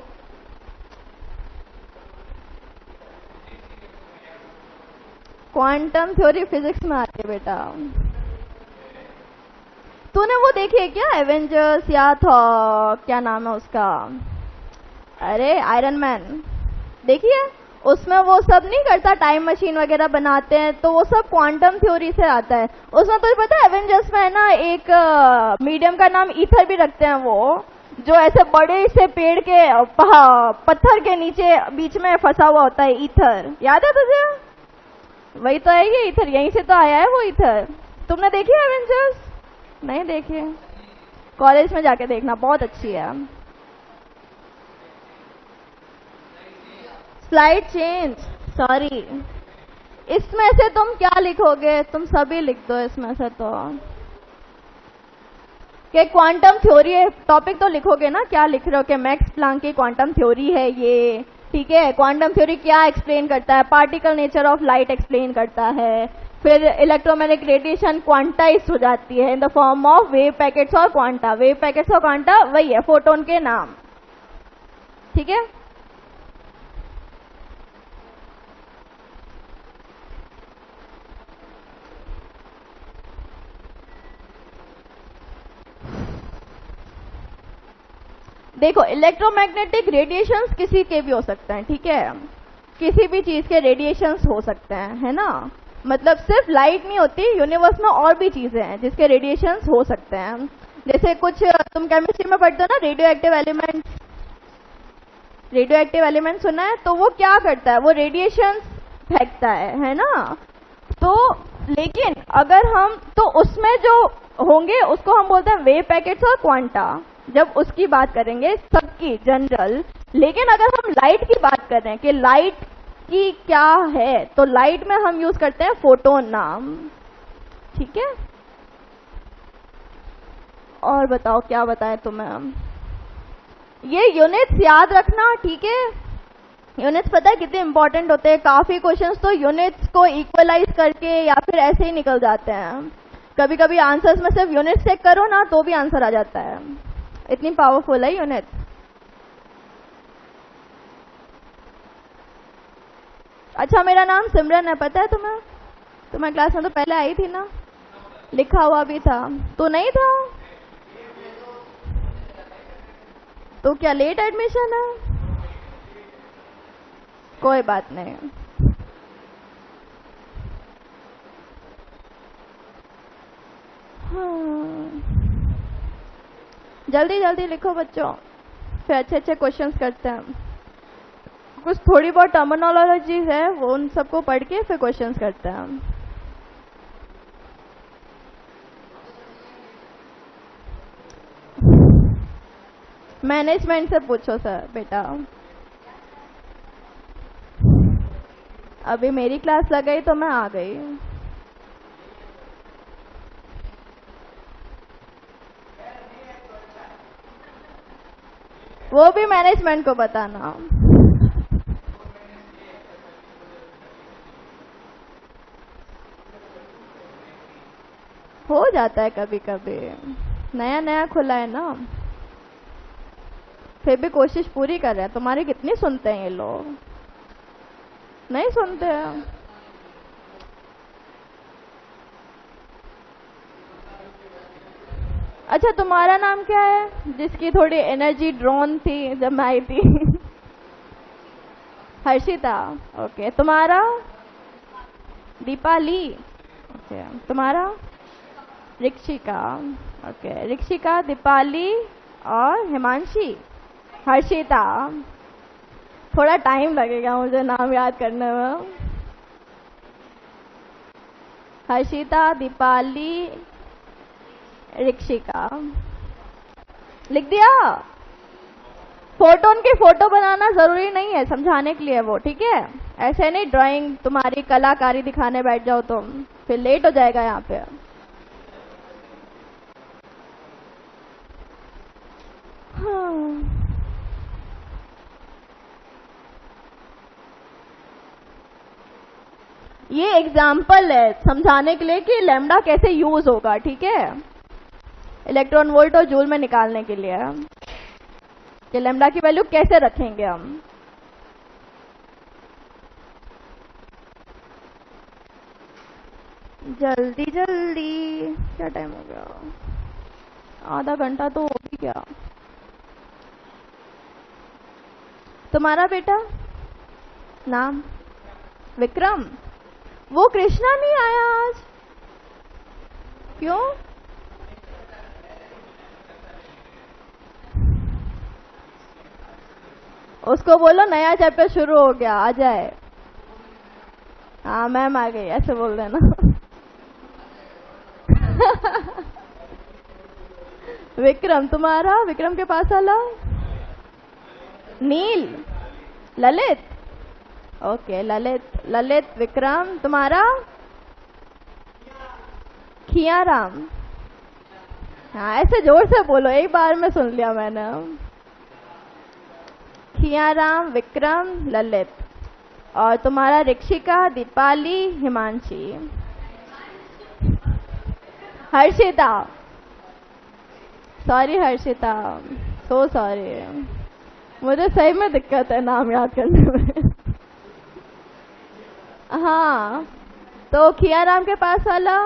क्वांटम थ्योरी फिजिक्स में आती है बेटा। तूने वो देखी है क्या, एवेंजर्स या था क्या नाम है उसका, अरे आयरन मैन देखिए? उसमें वो सब नहीं करता, टाइम मशीन वगैरह बनाते हैं, तो वो सब क्वांटम थ्योरी से आता है। उसमें तो पता है एवेंजर्स में है ना, एक मीडियम का नाम ईथर भी रखते हैं, वो जो ऐसे बड़े से पेड़ के पत्थर के नीचे बीच में फंसा हुआ होता है, ईथर। याद है तुझे? वही तो है ये ईथर, यहीं से तो आया है वो ईथर। तुमने देखी है एवेंजर्स? नहीं देखी? कॉलेज में जाके देखना, बहुत अच्छी है। Slide change, sorry. इसमें से तुम क्या लिखोगे? तुम सभी लिख दो इसमें से तो कि क्वांटम थ्योरी है, टॉपिक तो लिखोगे ना, क्या लिख रहे हो कि मैक्स प्लैंक की क्वांटम थ्योरी है ये, ठीक है। क्वांटम थ्योरी क्या एक्सप्लेन करता है? Particle nature of light explain करता है। फिर इलेक्ट्रोमैग्नेटिक रेडिएशन क्वांटाइज हो जाती है in the form of wave packets और क्वांटा। वेव पैकेट्स और क्वांटा वही है फोटोन के नाम, ठीक है। देखो इलेक्ट्रोमैग्नेटिक रेडिएशंस किसी के भी हो सकते हैं, ठीक है, किसी भी चीज के रेडिएशंस हो सकते हैं, है ना। मतलब सिर्फ लाइट नहीं होती, यूनिवर्स में और भी चीजें हैं जिसके रेडिएशंस हो सकते हैं। जैसे कुछ तुम केमिस्ट्री में पढ़ते हो ना, radio active element, radio active element सुना है? तो वो क्या करता है? वो रेडिएशंस फेंकता है ना। तो लेकिन अगर हम तो उसमें जो होंगे उसको हम बोलते हैं वेव पैकेट्स और क्वांटा, जब उसकी बात करेंगे सबकी जनरल। लेकिन अगर हम लाइट की बात कर रहे हैं कि लाइट की क्या है, तो लाइट में हम यूज करते हैं फोटोन नाम, ठीक है। और बताओ क्या बताएं तुम्हें? ये यूनिट्स याद रखना, ठीक है। यूनिट्स पता है कितने इंपॉर्टेंट होते हैं? काफी क्वेश्चंस तो यूनिट्स को इक्वलाइज करके या फिर ऐसे ही निकल जाते हैं। कभी कभी आंसर्स में सिर्फ यूनिट्स चेक करो ना तो भी आंसर आ जाता है, इतनी पावरफुल है यूनिट्स। अच्छा मेरा नाम सिमरन है, पता है तुम्हें? तुम्हारी क्लास में तो पहले आई थी ना, लिखा हुआ भी था। तो नहीं था? तो क्या लेट एडमिशन है? कोई बात नहीं। जल्दी जल्दी लिखो बच्चों, फिर अच्छे अच्छे क्वेश्चंस करते हैं। कुछ थोड़ी बहुत टर्मिनोलॉजीज है, वो उन सबको पढ़ के फिर क्वेश्चंस करते हैं हम। मैनेजमेंट से पूछो सर बेटा। अभी मेरी क्लास लग गई तो मैं आ गई। वो भी मैनेजमेंट को बताना। हो जाता है कभी कभी, नया नया खुला है ना, फिर भी कोशिश पूरी कर रहे हैं। तुम्हारी कितनी सुनते हैं ये लोग? नहीं सुनते हैं। अच्छा, तुम्हारा नाम क्या है जिसकी थोड़ी एनर्जी ड्रोन थी जब मैं आई थी? हर्षिता। ओके, तुम्हारा? दीपाली। ओके, तुम्हारा? रिक्षिका। ओके, रिक्षिका, दीपाली और हिमांशी। हर्षिता। थोड़ा टाइम लगेगा मुझे नाम याद करने में। हर्षिता, दीपाली, रिक्षिका। लिख दिया? फोटोन की फोटो बनाना जरूरी नहीं है, समझाने के लिए वो, ठीक है? ऐसे नहीं ड्राइंग तुम्हारी कलाकारी दिखाने बैठ जाओ तुम, फिर लेट हो जाएगा यहाँ पे। हाँ। ये एग्जाम्पल है समझाने के लिए कि लैम्डा कैसे यूज होगा, ठीक है? इलेक्ट्रॉन वोल्ट और जूल में निकालने के लिए कि लैम्डा की वैल्यू कैसे रखेंगे हम। जल्दी जल्दी, क्या टाइम हो गया? आधा घंटा तो हो भी गया। तुम्हारा बेटा नाम? विक्रम। वो कृष्णा नहीं आया आज, क्यों? उसको बोलो नया चैप्टर शुरू हो गया, आ जाए। हाँ मैम आ गई, ऐसे बोल देना। विक्रम। तुम्हारा? विक्रम के पास वाला? नील। ललित। ओके, ललित। ललित, विक्रम। तुम्हारा? खियाराम। हाँ ऐसे जोर से बोलो, एक बार में सुन लिया मैंने। खियाराम, विक्रम, ललित। और तुम्हारा? Rikshika, Deepali, Himanshi. Harshita. Sorry Harshita, so sorry, मुझे सही में दिक्कत है नाम याद करने में। हाँ, तो खियाराम के पास वाला?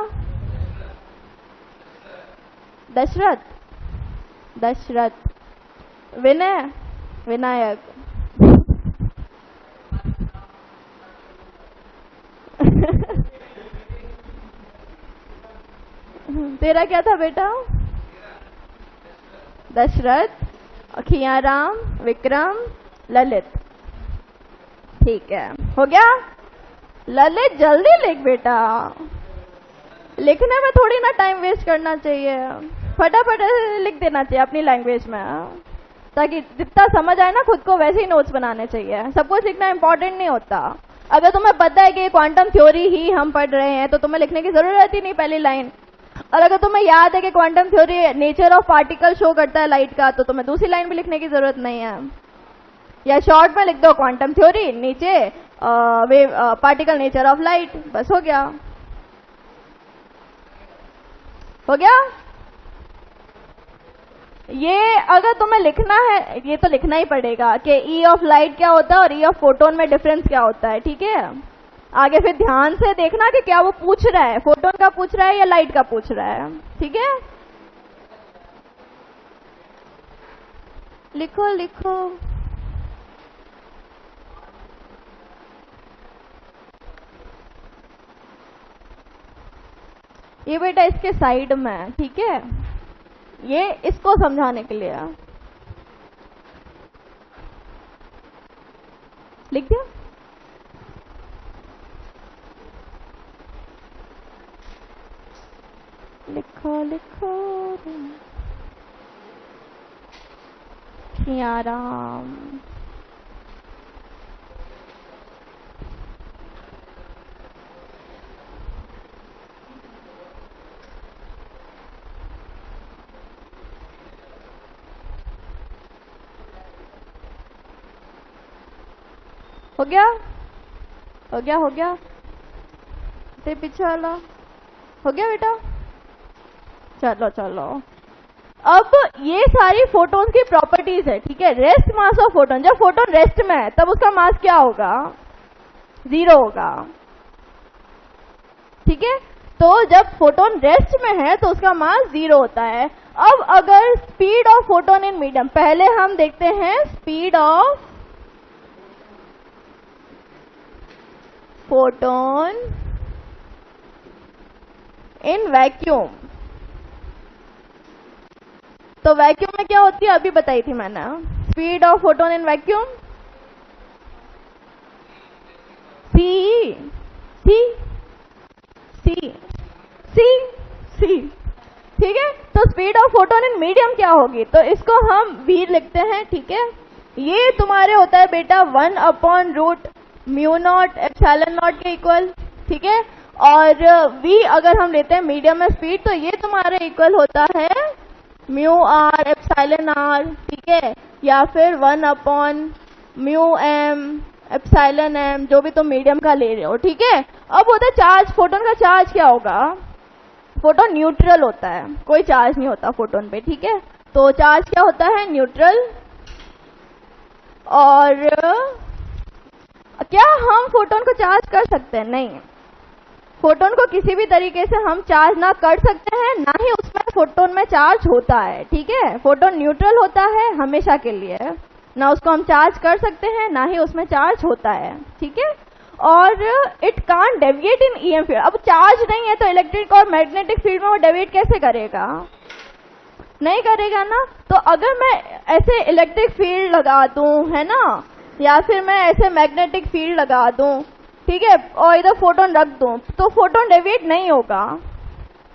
दशरथ। दशरथ। विनय। विनायक। तेरा क्या था बेटा? दशरथ, खियाराम, विक्रम, ललित। ठीक है, हो गया? ललित जल्दी लिख बेटा, लिखने में थोड़ी ना टाइम वेस्ट करना चाहिए, फटाफट लिख देना चाहिए अपनी लैंग्वेज में, ताकि जितना समझ आए ना खुद को वैसे ही नोट्स बनाने चाहिए। सब कुछ लिखना इंपॉर्टेंट नहीं होता। अगर तुम्हें पता है कि क्वांटम थ्योरी ही हम पढ़ रहे हैं तो तुम्हें लिखने की जरूरत ही नहीं पहली लाइन। और अगर तुम्हें याद है कि quantum theory nature of particle show करता है लाइट का, तो तुम्हें दूसरी लाइन भी लिखने की जरूरत नहीं है। या शॉर्ट में लिख दो क्वांटम थ्योरी, नीचे wave particle nature of light, बस हो गया। हो गया? ये अगर तुम्हें लिखना है, ये तो लिखना ही पड़ेगा कि ई ऑफ लाइट क्या होता है और ई ऑफ फोटोन में डिफरेंस क्या होता है, ठीक है? आगे फिर ध्यान से देखना कि क्या वो पूछ रहा है, फोटोन का पूछ रहा है या लाइट का पूछ रहा है, ठीक है? लिखो लिखो। ये बेटा इसके साइड में है, ठीक है? ये इसको समझाने के लिए। लिख दिया? लिखो लिखो आराम। हो गया हो गया हो गया, ते पीछे वाला हो गया बेटा। चलो चलो, अब ये सारी फोटोन की प्रॉपर्टीज है, ठीक है। रेस्ट मास ऑफ फोटोन, जब फोटोन रेस्ट में है तब उसका मास क्या होगा? 0 होगा, ठीक है। तो जब फोटोन रेस्ट में है तो उसका मास 0 होता है। अब अगर speed of photon in medium, पहले हम देखते हैं speed of photon in vacuum. तो वैक्यूम में क्या होती है अभी बताई थी मैंने, speed of photon in vacuum c c c c c, ठीक है। तो speed of photon in medium क्या होगी? तो इसको हम v लिखते हैं, ठीक है। ये तुम्हारे होता है बेटा 1/√μ0 एप्सिलॉन नॉट के इक्वल, ठीक है। और v अगर हम लेते हैं मीडियम में स्पीड, तो ये तुम्हारे इक्वल होता है μr एप्सिलॉन r, ठीक है, या फिर 1/μm एप्सिलॉन m, जो भी तुम मीडियम का ले रहे हो, ठीक है। अब होता है चार्ज, फोटोन का चार्ज क्या होगा? फोटोन न्यूट्रल होता है, कोई चार्ज नहीं होता फोटोन पे, ठीक है। तो चार्ज क्या होता है? न्यूट्रल। और क्या हम फोटोन को चार्ज कर सकते हैं? नहीं, फोटोन को किसी भी तरीके से हम चार्ज ना कर सकते हैं, ना ही उसमें फोटोन में चार्ज होता है, ठीक है। फोटोन न्यूट्रल होता है हमेशा के लिए, ना उसको हम चार्ज कर सकते हैं, ना ही उसमें चार्ज होता है, ठीक है। और it can't deviate in EM field. अब चार्ज नहीं है तो इलेक्ट्रिक और मैग्नेटिक फील्ड में वो डेविएट कैसे करेगा? नहीं करेगा ना। तो अगर मैं ऐसे इलेक्ट्रिक फील्ड लगा दूं, है ना, या फिर मैं ऐसे मैग्नेटिक फील्ड लगा दूं, ठीक है, और इधर फोटोन रख दूं, तो फोटोन डेविएट नहीं होगा,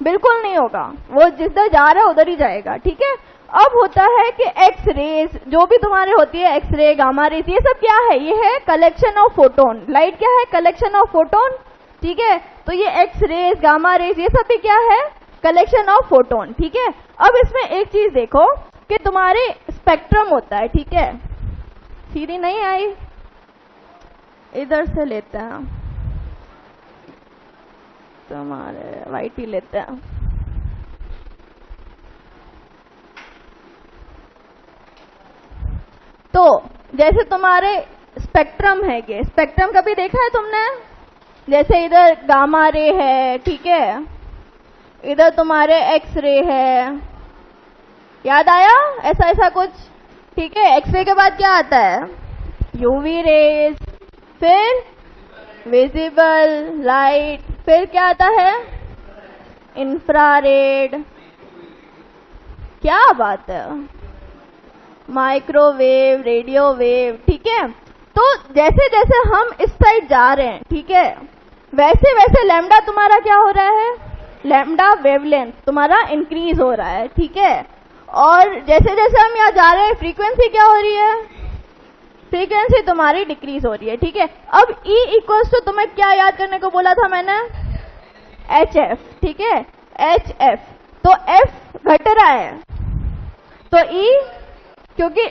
बिल्कुल नहीं होगा, वो जिधर जा रहा है उधर ही जाएगा, ठीक है। अब होता है कि एक्स रेज, जो भी तुम्हारे होती है एक्सरे, गामा रेज, ये सब क्या है? ये है कलेक्शन ऑफ फोटोन। लाइट क्या है? कलेक्शन ऑफ फोटोन, ठीक है। तो ये एक्स रेज, गामा रेज, ये सब भी क्या है? कलेक्शन ऑफ फोटोन, ठीक है। अब इसमें एक चीज देखो कि तुम्हारे स्पेक्ट्रम होता है, ठीक है। सीधी नहीं आई, इधर से लेते हैं, तुम्हारे वाइट ही लेते हैं। तो जैसे तुम्हारे स्पेक्ट्रम है, ये स्पेक्ट्रम कभी देखा है तुमने? जैसे इधर गामा रे है, ठीक है, इधर तुम्हारे एक्स रे है, याद आया? ऐसा ऐसा कुछ, ठीक है। एक्स रे के बाद क्या आता है? यूवी रेज, फिर विजिबल लाइट, फिर क्या आता है? इंफ्रारेड, क्या बात है, माइक्रोवेव, रेडियो वेव, ठीक है। तो जैसे जैसे हम इस साइड जा रहे हैं, ठीक है, वैसे वैसे लैम्डा तुम्हारा क्या हो रहा है? लैम्डा वेवलेंथ तुम्हारा इंक्रीज हो रहा है, ठीक है। और जैसे जैसे हम यहाँ जा रहे हैं, फ्रीक्वेंसी क्या हो रही है? फ्रीक्वेंसी तुम्हारी डिक्रीज हो रही है, ठीक है। अब E इक्वल्स टू, तुम्हें क्या याद करने को बोला था मैंने? HF, ठीक है, HF। तो F घट रहा है, तो E, क्योंकि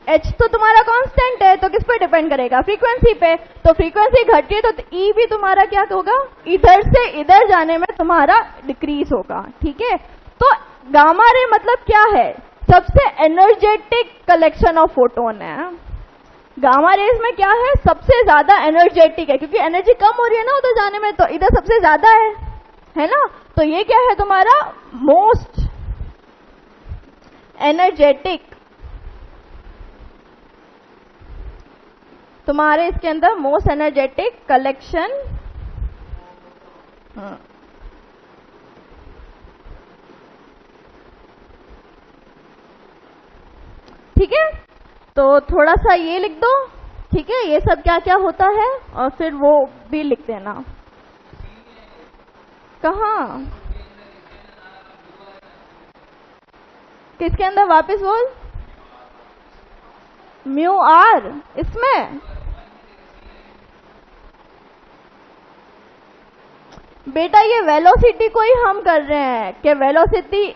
H तो तुम्हारा कांस्टेंट है, तो किस पे डिपेंड करेगा? फ्रीक्वेंसी पे। तो फ्रीक्वेंसी घटती है तो E भी तुम्हारा क्या होगा? इधर से इधर जाने में तुम्हारा डिक्रीज होगा, ठीक है। तो गामा रे मतलब क्या है? सबसे एनर्जेटिक कलेक्शन ऑफ फोटोन है। गामा रेज में क्या है? सबसे ज्यादा एनर्जेटिक है, क्योंकि एनर्जी कम हो रही है ना उधर जाने में, तो इधर सबसे ज्यादा है ना। तो ये क्या है तुम्हारा? मोस्ट एनर्जेटिक, तुम्हारे इसके अंदर मोस्ट एनर्जेटिक कलेक्शन, ठीक है। तो थोड़ा सा ये लिख दो, ठीक है, ये सब क्या क्या होता है और फिर वो भी लिख देना। कहाँ, किसके अंदर, वापस बोल। म्यू आर इसमें, बेटा ये वेलोसिटी को ही हम कर रहे हैं कि वेलोसिटी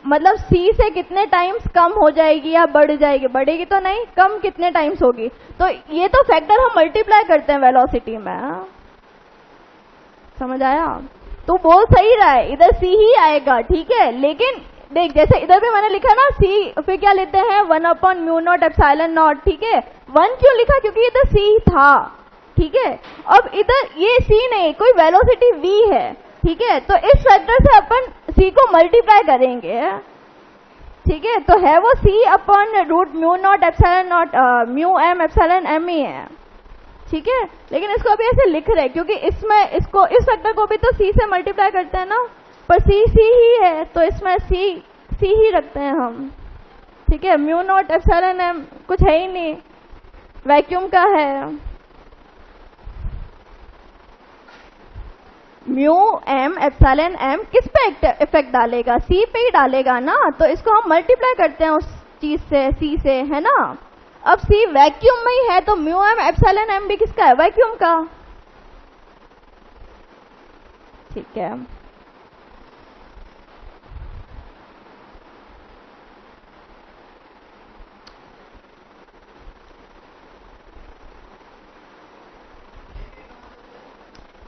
मतलब c से कितने टाइम्स कम हो जाएगी या बढ़ जाएगी, बढ़ेगी तो नहीं, कम कितने टाइम्स होगी। तो ये तो फैक्टर हम मल्टीप्लाई करते हैं वेलोसिटी में, समझ आया। तो बोल सही रहा है, इधर c ही आएगा, ठीक है। लेकिन देख जैसे इधर भी मैंने लिखा ना c, फिर क्या लेते हैं 1/μ0ε0, ठीक है। 1 क्यों लिखा, क्योंकि इधर c था, ठीक है। अब इधर ये c नहीं, कोई वेलोसिटी v है, ठीक है। तो इस फैक्टर से अपन c को मल्टीप्लाई करेंगे, ठीक है। तो है वो c/√μ0ε0 μm ही है, ठीक है। लेकिन इसको अभी ऐसे लिख रहे हैं क्योंकि इसमें इसको इस फैक्टर को भी तो c से मल्टीप्लाई करते हैं ना, पर c ही है तो इसमें c ही रखते हैं हम, ठीक है। μ0ε कुछ है ही नहीं, वैक्यूम का है। μm किस पे इफेक्ट डालेगा, c पे ही डालेगा ना, तो इसको हम मल्टीप्लाई करते हैं उस चीज से, c से, है ना। अब c वैक्यूम में ही है तो μm भी किसका है, वैक्यूम का, ठीक है।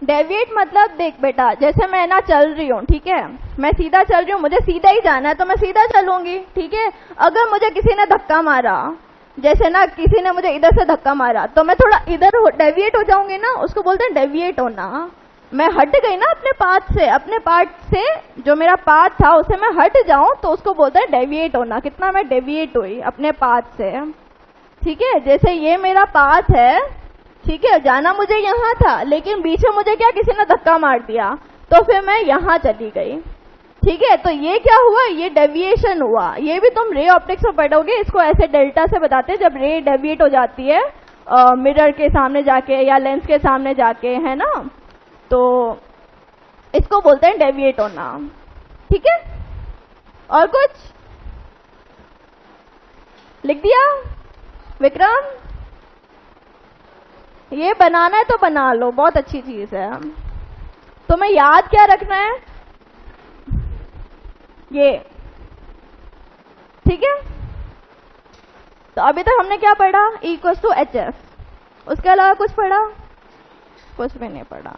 डेविएट मतलब देख बेटा, जैसे मैं ना चल रही हूँ, ठीक है, मैं सीधा चल रही हूँ, मुझे सीधा ही जाना है तो मैं सीधा चलूंगी, ठीक है। अगर मुझे किसी ने धक्का मारा, जैसे ना किसी ने मुझे इधर से धक्का मारा, तो मैं थोड़ा इधर डेविएट हो जाऊंगी ना, उसको बोलते हैं डेविएट होना। मैं हट गई ना अपने पाथ से जो मेरा पाथ था उसे मैं हट जाऊं तो उसको बोलते हैं डेविएट होना। कितना मैं डेविएट हुई अपने पाथ से, ठीक है। जैसे ये मेरा पाथ है, ठीक है, जाना मुझे यहाँ था, लेकिन बीच में मुझे क्या किसी ने धक्का मार दिया तो फिर मैं यहाँ चली गई, ठीक है। तो ये क्या हुआ, ये डेविएशन हुआ। ये भी तुम रे ऑप्टिक्स में पढ़ोगे, इसको ऐसे डेल्टा से बताते हैं जब रे डेविएट हो जाती है मिरर के सामने जाके या लेंस के सामने जाके, है ना, तो इसको बोलते हैं डेविएट होना, ठीक है। और कुछ लिख दिया विक्रम, ये बनाना है तो बना लो, बहुत अच्छी चीज है। तुम्हें याद क्या रखना है, ये, ठीक है। तो अभी तक हमने क्या पढ़ा, E=HF, उसके अलावा कुछ पढ़ा, कुछ भी नहीं पढ़ा।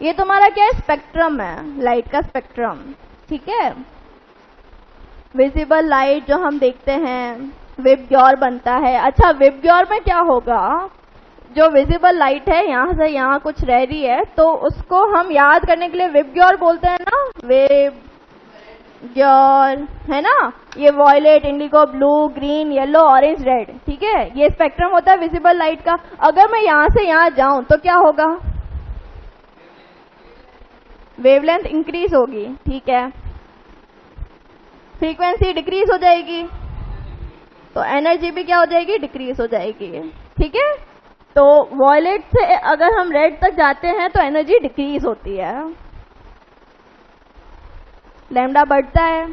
ये तुम्हारा क्या है, स्पेक्ट्रम है, लाइट का स्पेक्ट्रम, ठीक है। विजिबल लाइट जो हम देखते हैं, विबग्योर बनता है। अच्छा, विबग्योर में क्या होगा, जो विजिबल लाइट है यहाँ से यहाँ कुछ रह रही है तो उसको हम याद करने के लिए विबग्योर बोलते हैं ना, विबग्योर, है ना। ये violet, indigo, blue, green, yellow, orange, red, ठीक है। ये स्पेक्ट्रम होता है विजिबल लाइट का। अगर मैं यहाँ से यहाँ जाऊं तो क्या होगा, वेवलेंथ इंक्रीज होगी, ठीक है। फ्रीक्वेंसी डिक्रीज हो जाएगी तो एनर्जी भी क्या हो जाएगी, डिक्रीज हो जाएगी, ठीक है। तो वॉयलेट से अगर हम रेड तक जाते हैं तो एनर्जी डिक्रीज होती है, लैम्डा बढ़ता है।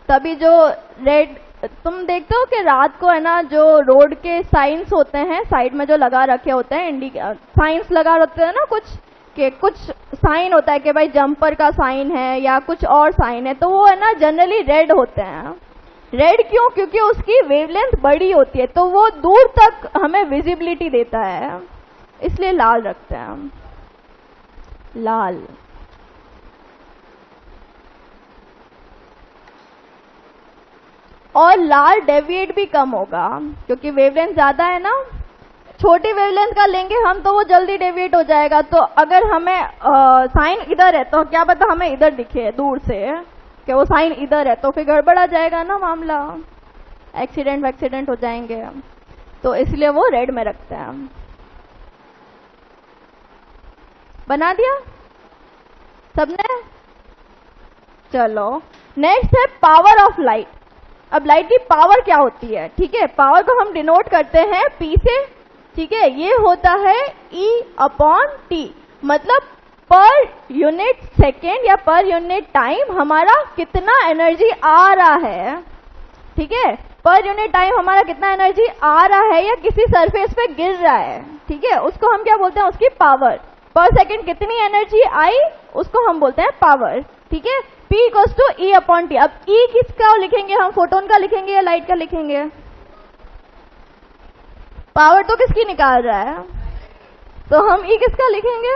तभी जो रेड, तुम देखते हो कि रात को है ना जो रोड के साइंस होते हैं साइड में जो लगा रखे होते हैं, साइंस लगा रखते हैं ना कुछ, कि कुछ साइन होता है कि भाई जंपर का साइन है या कुछ और साइन है, तो वो है ना जनरली रेड होते हैं। रेड क्यों, क्योंकि उसकी वेवलेंथ बड़ी होती है तो वो दूर तक हमें विजिबिलिटी देता है, इसलिए लाल रखते हैं हम, लाल। और लाल डेविएट भी कम होगा क्योंकि वेवलेंथ ज्यादा है ना। छोटी वेवलेंथ का लेंगे हम तो वो जल्दी डेविएट हो जाएगा। तो अगर हमें साइन इधर है तो क्या पता हमें इधर दिखे दूर से कि वो साइन इधर है, तो फिर गड़बड़ आ जाएगा ना मामला, एक्सीडेंट हो जाएंगे। तो इसलिए वो रेड में रखते हैं हम। बना दिया सबने, चलो नेक्स्ट है पावर ऑफ लाइट। अब लाइट की पावर क्या होती है, ठीक है, पावर को हम डिनोट करते हैं P से, ठीक है, ये होता है E/T, मतलब पर यूनिट सेकेंड या पर यूनिट टाइम हमारा कितना एनर्जी आ रहा है, ठीक है, पर यूनिट टाइम हमारा कितना एनर्जी आ रहा है या किसी सरफेस पे गिर रहा है, ठीक है, उसको हम क्या बोलते हैं, उसकी पावर। पर सेकेंड कितनी एनर्जी आई उसको हम बोलते हैं पावर, ठीक है। P equals to E/T। अब E किसका लिखेंगे हम, फोटोन का लिखेंगे या लाइट का लिखेंगे? पावर तो किसकी निकाल रहा है, तो हम E किसका लिखेंगे,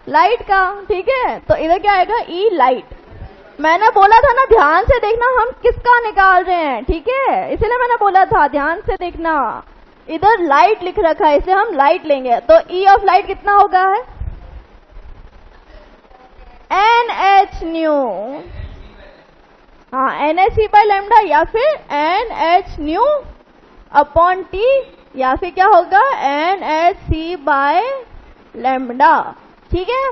लाइट का, ठीक है। तो इधर क्या आएगा, E लाइट। मैंने बोला था ना ध्यान से देखना हम किसका निकाल रहे हैं, ठीक है, इसलिए मैंने बोला था ध्यान से देखना। इधर लाइट लिख रखा है इसलिए हम लाइट लेंगे, तो E ऑफ लाइट कितना होगा है NH न्यू, हाँ NHC बाय लैम्डा या फिर NH न्यू अपॉन T या फिर क्या होगा NHC बाय लैम्डा, ठीक है।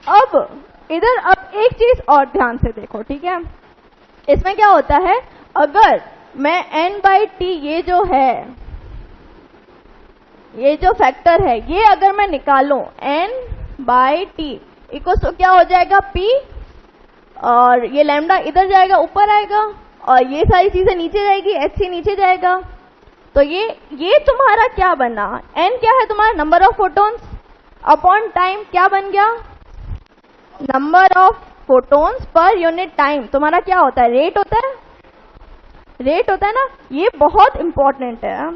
अब इधर अब एक चीज और ध्यान से देखो, ठीक है, इसमें क्या होता है, अगर मैं N/T ये जो है, ये जो फैक्टर है, ये अगर मैं निकालूं N/T इक्वल्स तो क्या हो जाएगा P, और ये लैम्डा इधर जाएगा ऊपर आएगा और ये सारी चीजें नीचे जाएगी, HC नीचे जाएगा। तो ये तुम्हारा क्या बना, N क्या है तुम्हारा, number of photons upon time क्या बन गया, number of photons per unit time तुम्हारा क्या होता है, रेट होता है, रेट होता है ना। ये बहुत इंपॉर्टेंट है,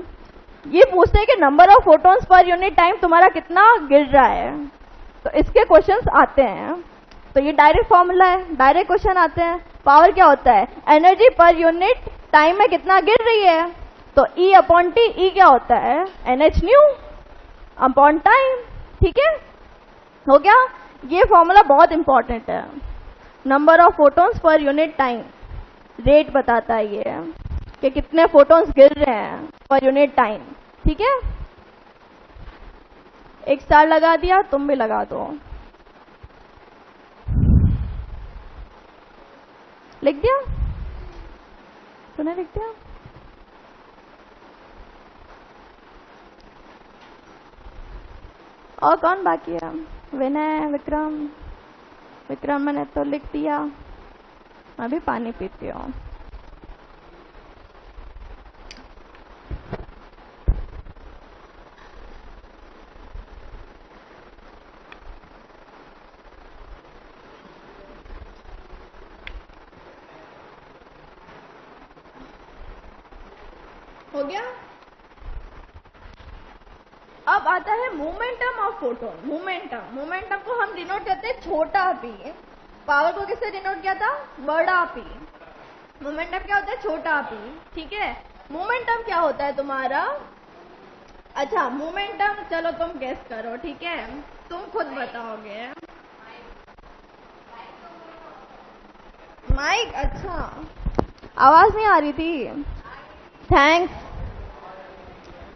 ये पूछते हैं कि number of photons per unit time तुम्हारा कितना गिर रहा है, तो इसके क्वेश्चंस आते हैं। तो ये डायरेक्ट फॉर्मूला है, डायरेक्ट क्वेश्चन आते हैं। पावर क्या होता है, एनर्जी पर यूनिट टाइम में कितना गिर रही है, तो E/T, E क्या होता है NH न्यू अपॉन टाइम, ठीक है, हो गया। ये फॉर्मूला बहुत इंपॉर्टेंट है, number of photons per unit time, rate बताता है ये कि कितने फोटॉन्स गिर रहे हैं पर यूनिट टाइम, ठीक है। एक स्टार लगा दिया, तुम भी लगा दो, लिख दिया, तूने लिख दिया, और कौन बाकी है, विनय, विक्रम, विक्रम मैंने तो लिख दिया, मैं भी पानी पीती हूँ। हो गया। अब आता है मोमेंटम ऑफ फोटोन। मोमेंटम को हम डिनोट करते हैं छोटा p, पावर को किससे डिनोट किया था, बड़ा p। मोमेंटम क्या होता है, छोटा p, ठीक है। मोमेंटम क्या होता है तुम्हारा, अच्छा मोमेंटम चलो तुम गेस करो, ठीक है, तुम खुद बताओगे। माइक, अच्छा आवाज नहीं आ रही थी, थैंक्स,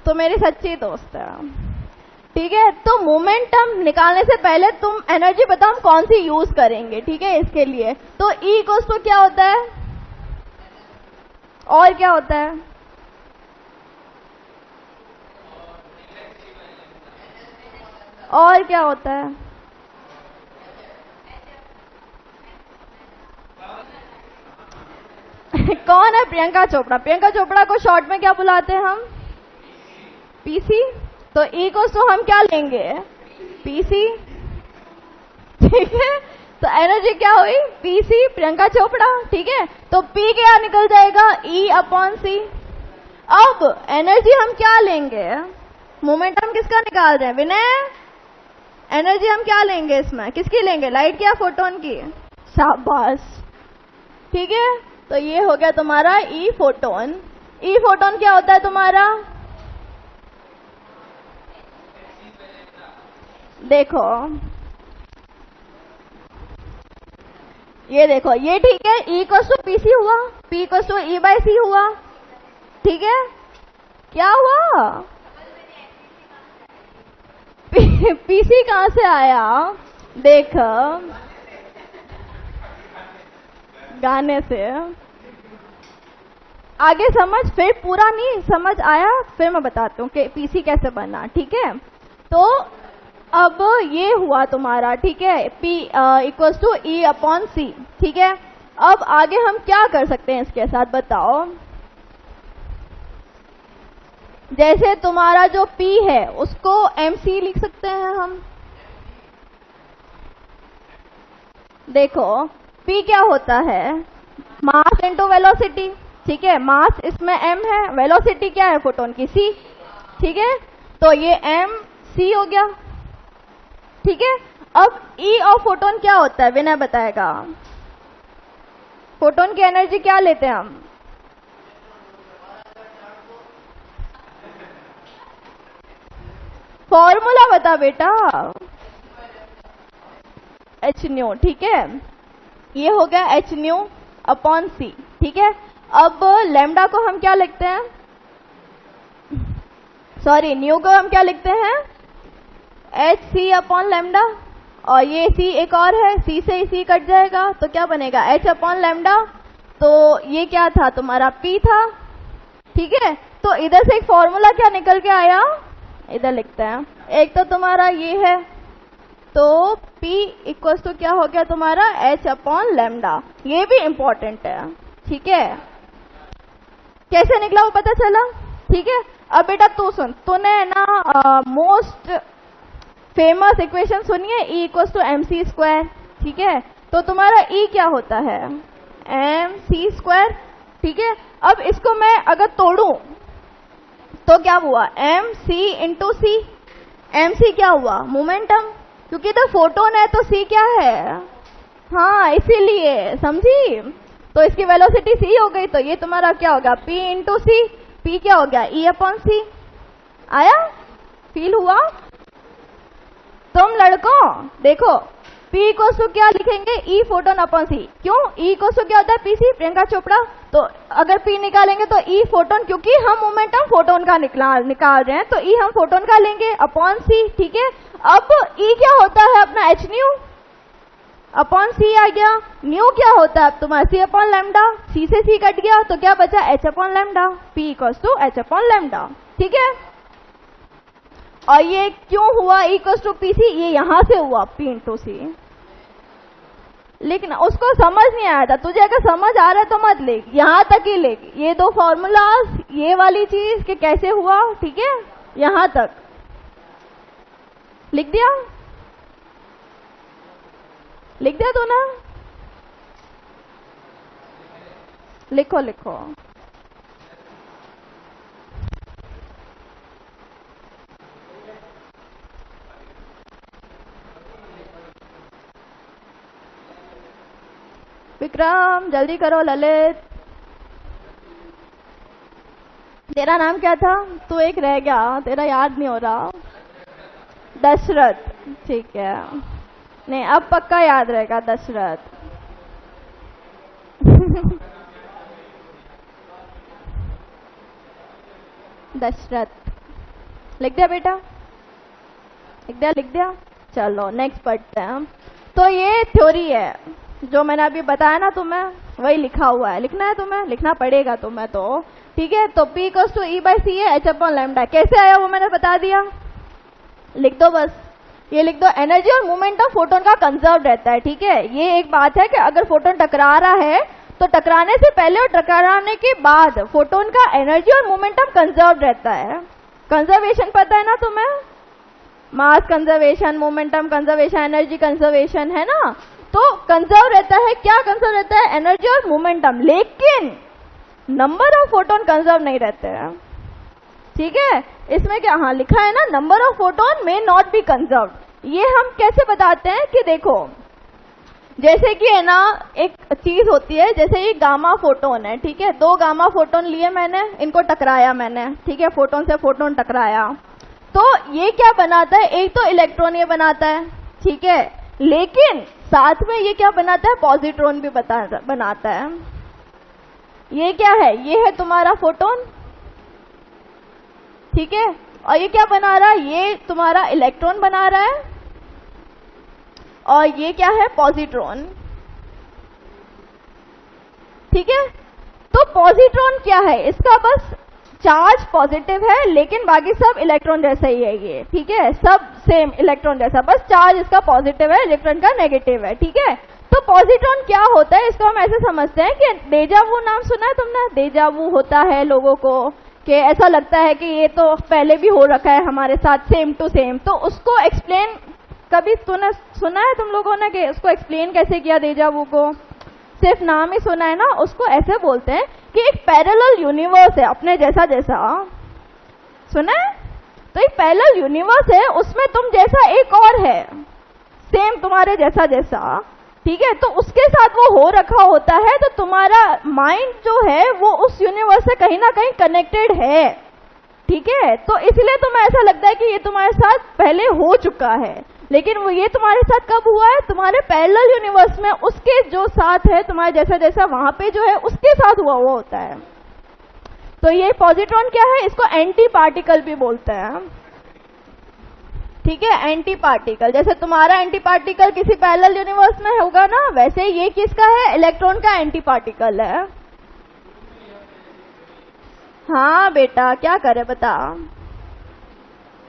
तो मेरी सच्ची दोस्त है, ठीक है। तो मोमेंटम निकालने से पहले तुम एनर्जी बताओ हम कौन सी यूज करेंगे, ठीक है, इसके लिए। तो E इक्वल्स टू क्या होता है, और क्या होता है, और क्या होता है, कौन है प्रियंका चोपड़ा, प्रियंका चोपड़ा को शॉर्ट में क्या बुलाते हैं हम, पीसी। तो E को तो हम क्या लेंगे, पीसी, ठीक है। तो एनर्जी क्या हुई, पीसी, प्रियंका चोपड़ा, ठीक है। तो P क्या निकल जाएगा, E/C। अब एनर्जी हम क्या लेंगे, मोमेंटम किसका निकाल रहे हैं, विनय, एनर्जी हम क्या लेंगे इसमें, किसकी लेंगे, लाइट की या फोटोन की, शाबाश, ठीक है। तो ये हो गया तुम्हारा E फोटोन। E फोटोन क्या होता है तुम्हारा, देखो ये देखो, ये ठीक है, E इक्वल्स टू PC हुआ, P इक्वल्स टू E/C हुआ, ठीक है। क्या हुआ, PC कहां से आया, देख गाने से। आगे समझ, फिर पूरा नहीं समझ आया फिर मैं बताती हूँ कि पीसी कैसे बना, ठीक है। तो अब ये हुआ तुम्हारा, ठीक है, P equals to E upon C, ठीक है। अब आगे हम क्या कर सकते हैं इसके साथ बताओ। जैसे तुम्हारा जो P है उसको MC लिख सकते हैं हम। देखो P क्या होता है, मास इनटू वेलोसिटी, ठीक है। मास इसमें m है, वेलोसिटी क्या है फोटोन की c, ठीक है। तो ये m c हो गया, ठीक है। अब E ऑफ फोटोन क्या होता है विनय बताएगा। फोटोन की एनर्जी क्या लेते हैं हम, फॉर्मूला बता बेटा, h न्यू, ठीक है। ये हो गया h न्यू अपॉन c, ठीक है। अब लैम्डा को हम क्या लिखते हैं, सॉरी न्यू को हम क्या लिखते हैं, h c अपॉन लैम्डा, और ये c एक और है, c से ही c कट जाएगा तो क्या बनेगा h अपॉन लैम्डा। तो ये क्या था तुम्हारा p था, ठीक है। तो इधर से एक फॉर्मूला क्या निकल के आया, इधर लिखते हैं। एक तो तुम्हारा ये है, तो p इक्वल्स टू क्या हो गया तुम्हारा h अपॉन लैम्डा। ये भी इंपॉर्टेंट है, ठीक है। कैसे निकला वो पता चला, ठीक है। अब बेटा तू सुन, तूने ना मोस्ट फेमस इक्वेशन सुनी है, E equals to MC square, ठीक है। तो तुम्हारा E क्या होता है, MC स्क्वायर, ठीक है। अब इसको मैं अगर तोड़ू तो क्या हुआ, MC इंटू C, MC क्या हुआ मोमेंटम, क्योंकि तो फोटोन है तो C क्या है, हाँ इसीलिए, समझी। तो इसकी वेलोसिटी C हो गई, तो ये तुम्हारा क्या होगा P इंटू C, P क्या हो गया E अपॉन C। आया, फील हुआ। तुम लड़कों देखो P को सु क्या लिखेंगे, E फोटोन अपॉन C, क्यों E को सु क्या होता है PC, प्रियंका चोपड़ा। तो अगर P निकालेंगे तो E फोटोन, क्योंकि हम मोमेंटम फोटोन का निकाल रहे हैं तो E हम फोटोन का लेंगे अपॉन C, ठीक है। अब E क्या होता है अपना h न्यू अपॉन C आ गया, न्यू क्या होता है अब तुम्हारा C अपॉन लैम्डा, C से C कट गया तो क्या बचा h upon lambda, P equals to h upon lambda, ठीक है। और ये क्यों हुआ E इक्वल्स टू PC, ये यहां से हुआ P इंटू C। लेकिन उसको समझ नहीं आया था, तुझे अगर समझ आ रहा है तो मत ले, यहां तक ही ले, ये दो फॉर्मूलाज, ये वाली चीज कि कैसे हुआ, ठीक है, यहां तक लिख दिया, लिख दिया तो ना, लिखो लिखो। विक्रम जल्दी करो, ललित तेरा नाम क्या था, तू एक रह गया, तेरा याद नहीं हो रहा, दशरथ, ठीक है। नहीं अब पक्का याद रहेगा दशरथ। दशरथ लिख दिया बेटा, लिख दिया, लिख दिया। चलो नेक्स्ट पढ़ते हैं। तो ये थ्योरी है जो मैंने अभी बताया ना तुम्हें, वही लिखा हुआ है, लिखना है तुम्हें, लिखना पड़ेगा तुम्हें तो, ठीक है। तो P equals to E by C है, h अपॉन लैम्डा। कैसे आया वो मैंने बता दिया, लिख दो बस, ये लिख दो। एनर्जी और मोमेंटम फोटोन का कंजर्व रहता है, ठीक है। ये एक बात है कि अगर फोटोन टकरा रहा है तो टकराने से पहले और टकराने के बाद फोटोन का एनर्जी और मोमेंटम कंजर्व रहता है। कंजर्वेशन पता है ना तुम्हें, mass conservation, momentum conservation, energy conservation, है ना। तो कंजर्व रहता है, क्या कंजर्व रहता है, एनर्जी और मोमेंटम, लेकिन नंबर ऑफ फोटोन कंजर्व नहीं रहते हैं, ठीक है। इसमें क्या हाँ लिखा है ना, number of photon may not be conserved. ये हम कैसे बताते हैं कि देखो, जैसे कि है ना एक चीज होती है, जैसे ये गामा फोटोन है, ठीक है। दो गामा फोटोन लिए मैंने, इनको टकराया मैंने, ठीक है, फोटोन से फोटोन टकराया, तो ये क्या बनाता है, एक तो इलेक्ट्रॉन ये बनाता है, ठीक है, लेकिन साथ में ये क्या बनाता है, पॉजिट्रॉन भी बनाता है। ये क्या है, ये है तुम्हारा फोटोन, ठीक है, और ये क्या बना रहा है, ये तुम्हारा इलेक्ट्रॉन बना रहा है, और ये क्या है, पॉजिट्रॉन, ठीक है। तो पॉजिट्रॉन क्या है, इसका बस चार्ज पॉजिटिव है लेकिन बाकी सब इलेक्ट्रॉन जैसा ही है ये, ठीक है, सब सेम इलेक्ट्रॉन जैसा, बस चार्ज इसका पॉजिटिव है, इलेक्ट्रॉन का नेगेटिव है, ठीक है। तो पॉजिट्रॉन क्या होता है, इसको हम ऐसे समझते हैं कि डेजा वू नाम सुना है तुमने, डेजा वू होता है लोगों को कि ऐसा लगता है कि ये तो पहले भी हो रखा है हमारे साथ सेम टू सेम। तो उसको एक्सप्लेन कभी सुना है तुम लोगों ने कि उसको एक्सप्लेन कैसे किया डेजा वू को, सिर्फ नाम ही सुना है ना। उसको ऐसे बोलते हैं कि एक पैरेलल यूनिवर्स है अपने जैसा जैसा, सुना है? तो एक पैरेलल यूनिवर्स है, उसमें तुम जैसा एक और है सेम तुम्हारे जैसा जैसा, ठीक है। तो उसके साथ वो हो रखा होता है, तो तुम्हारा माइंड जो है वो उस यूनिवर्स से कहीं ना कहीं कनेक्टेड है, ठीक है। तो इसलिए तुम्हें ऐसा लगता है कि ये तुम्हारे साथ पहले हो चुका है, लेकिन वो ये तुम्हारे साथ कब हुआ है, तुम्हारे पैरेलल यूनिवर्स में उसके जो साथ है तुम्हारे जैसा जैसा वहां पे जो है उसके साथ हुआ हुआ होता है। तो ये पॉजिट्रॉन क्या है, इसको एंटी पार्टिकल भी बोलते हैं, ठीक है, एंटी पार्टिकल। जैसे तुम्हारा एंटी पार्टिकल किसी पैरेलल यूनिवर्स में होगा ना, वैसे ये किसका है, इलेक्ट्रॉन का एंटी पार्टिकल है। हाँ बेटा क्या करे बता,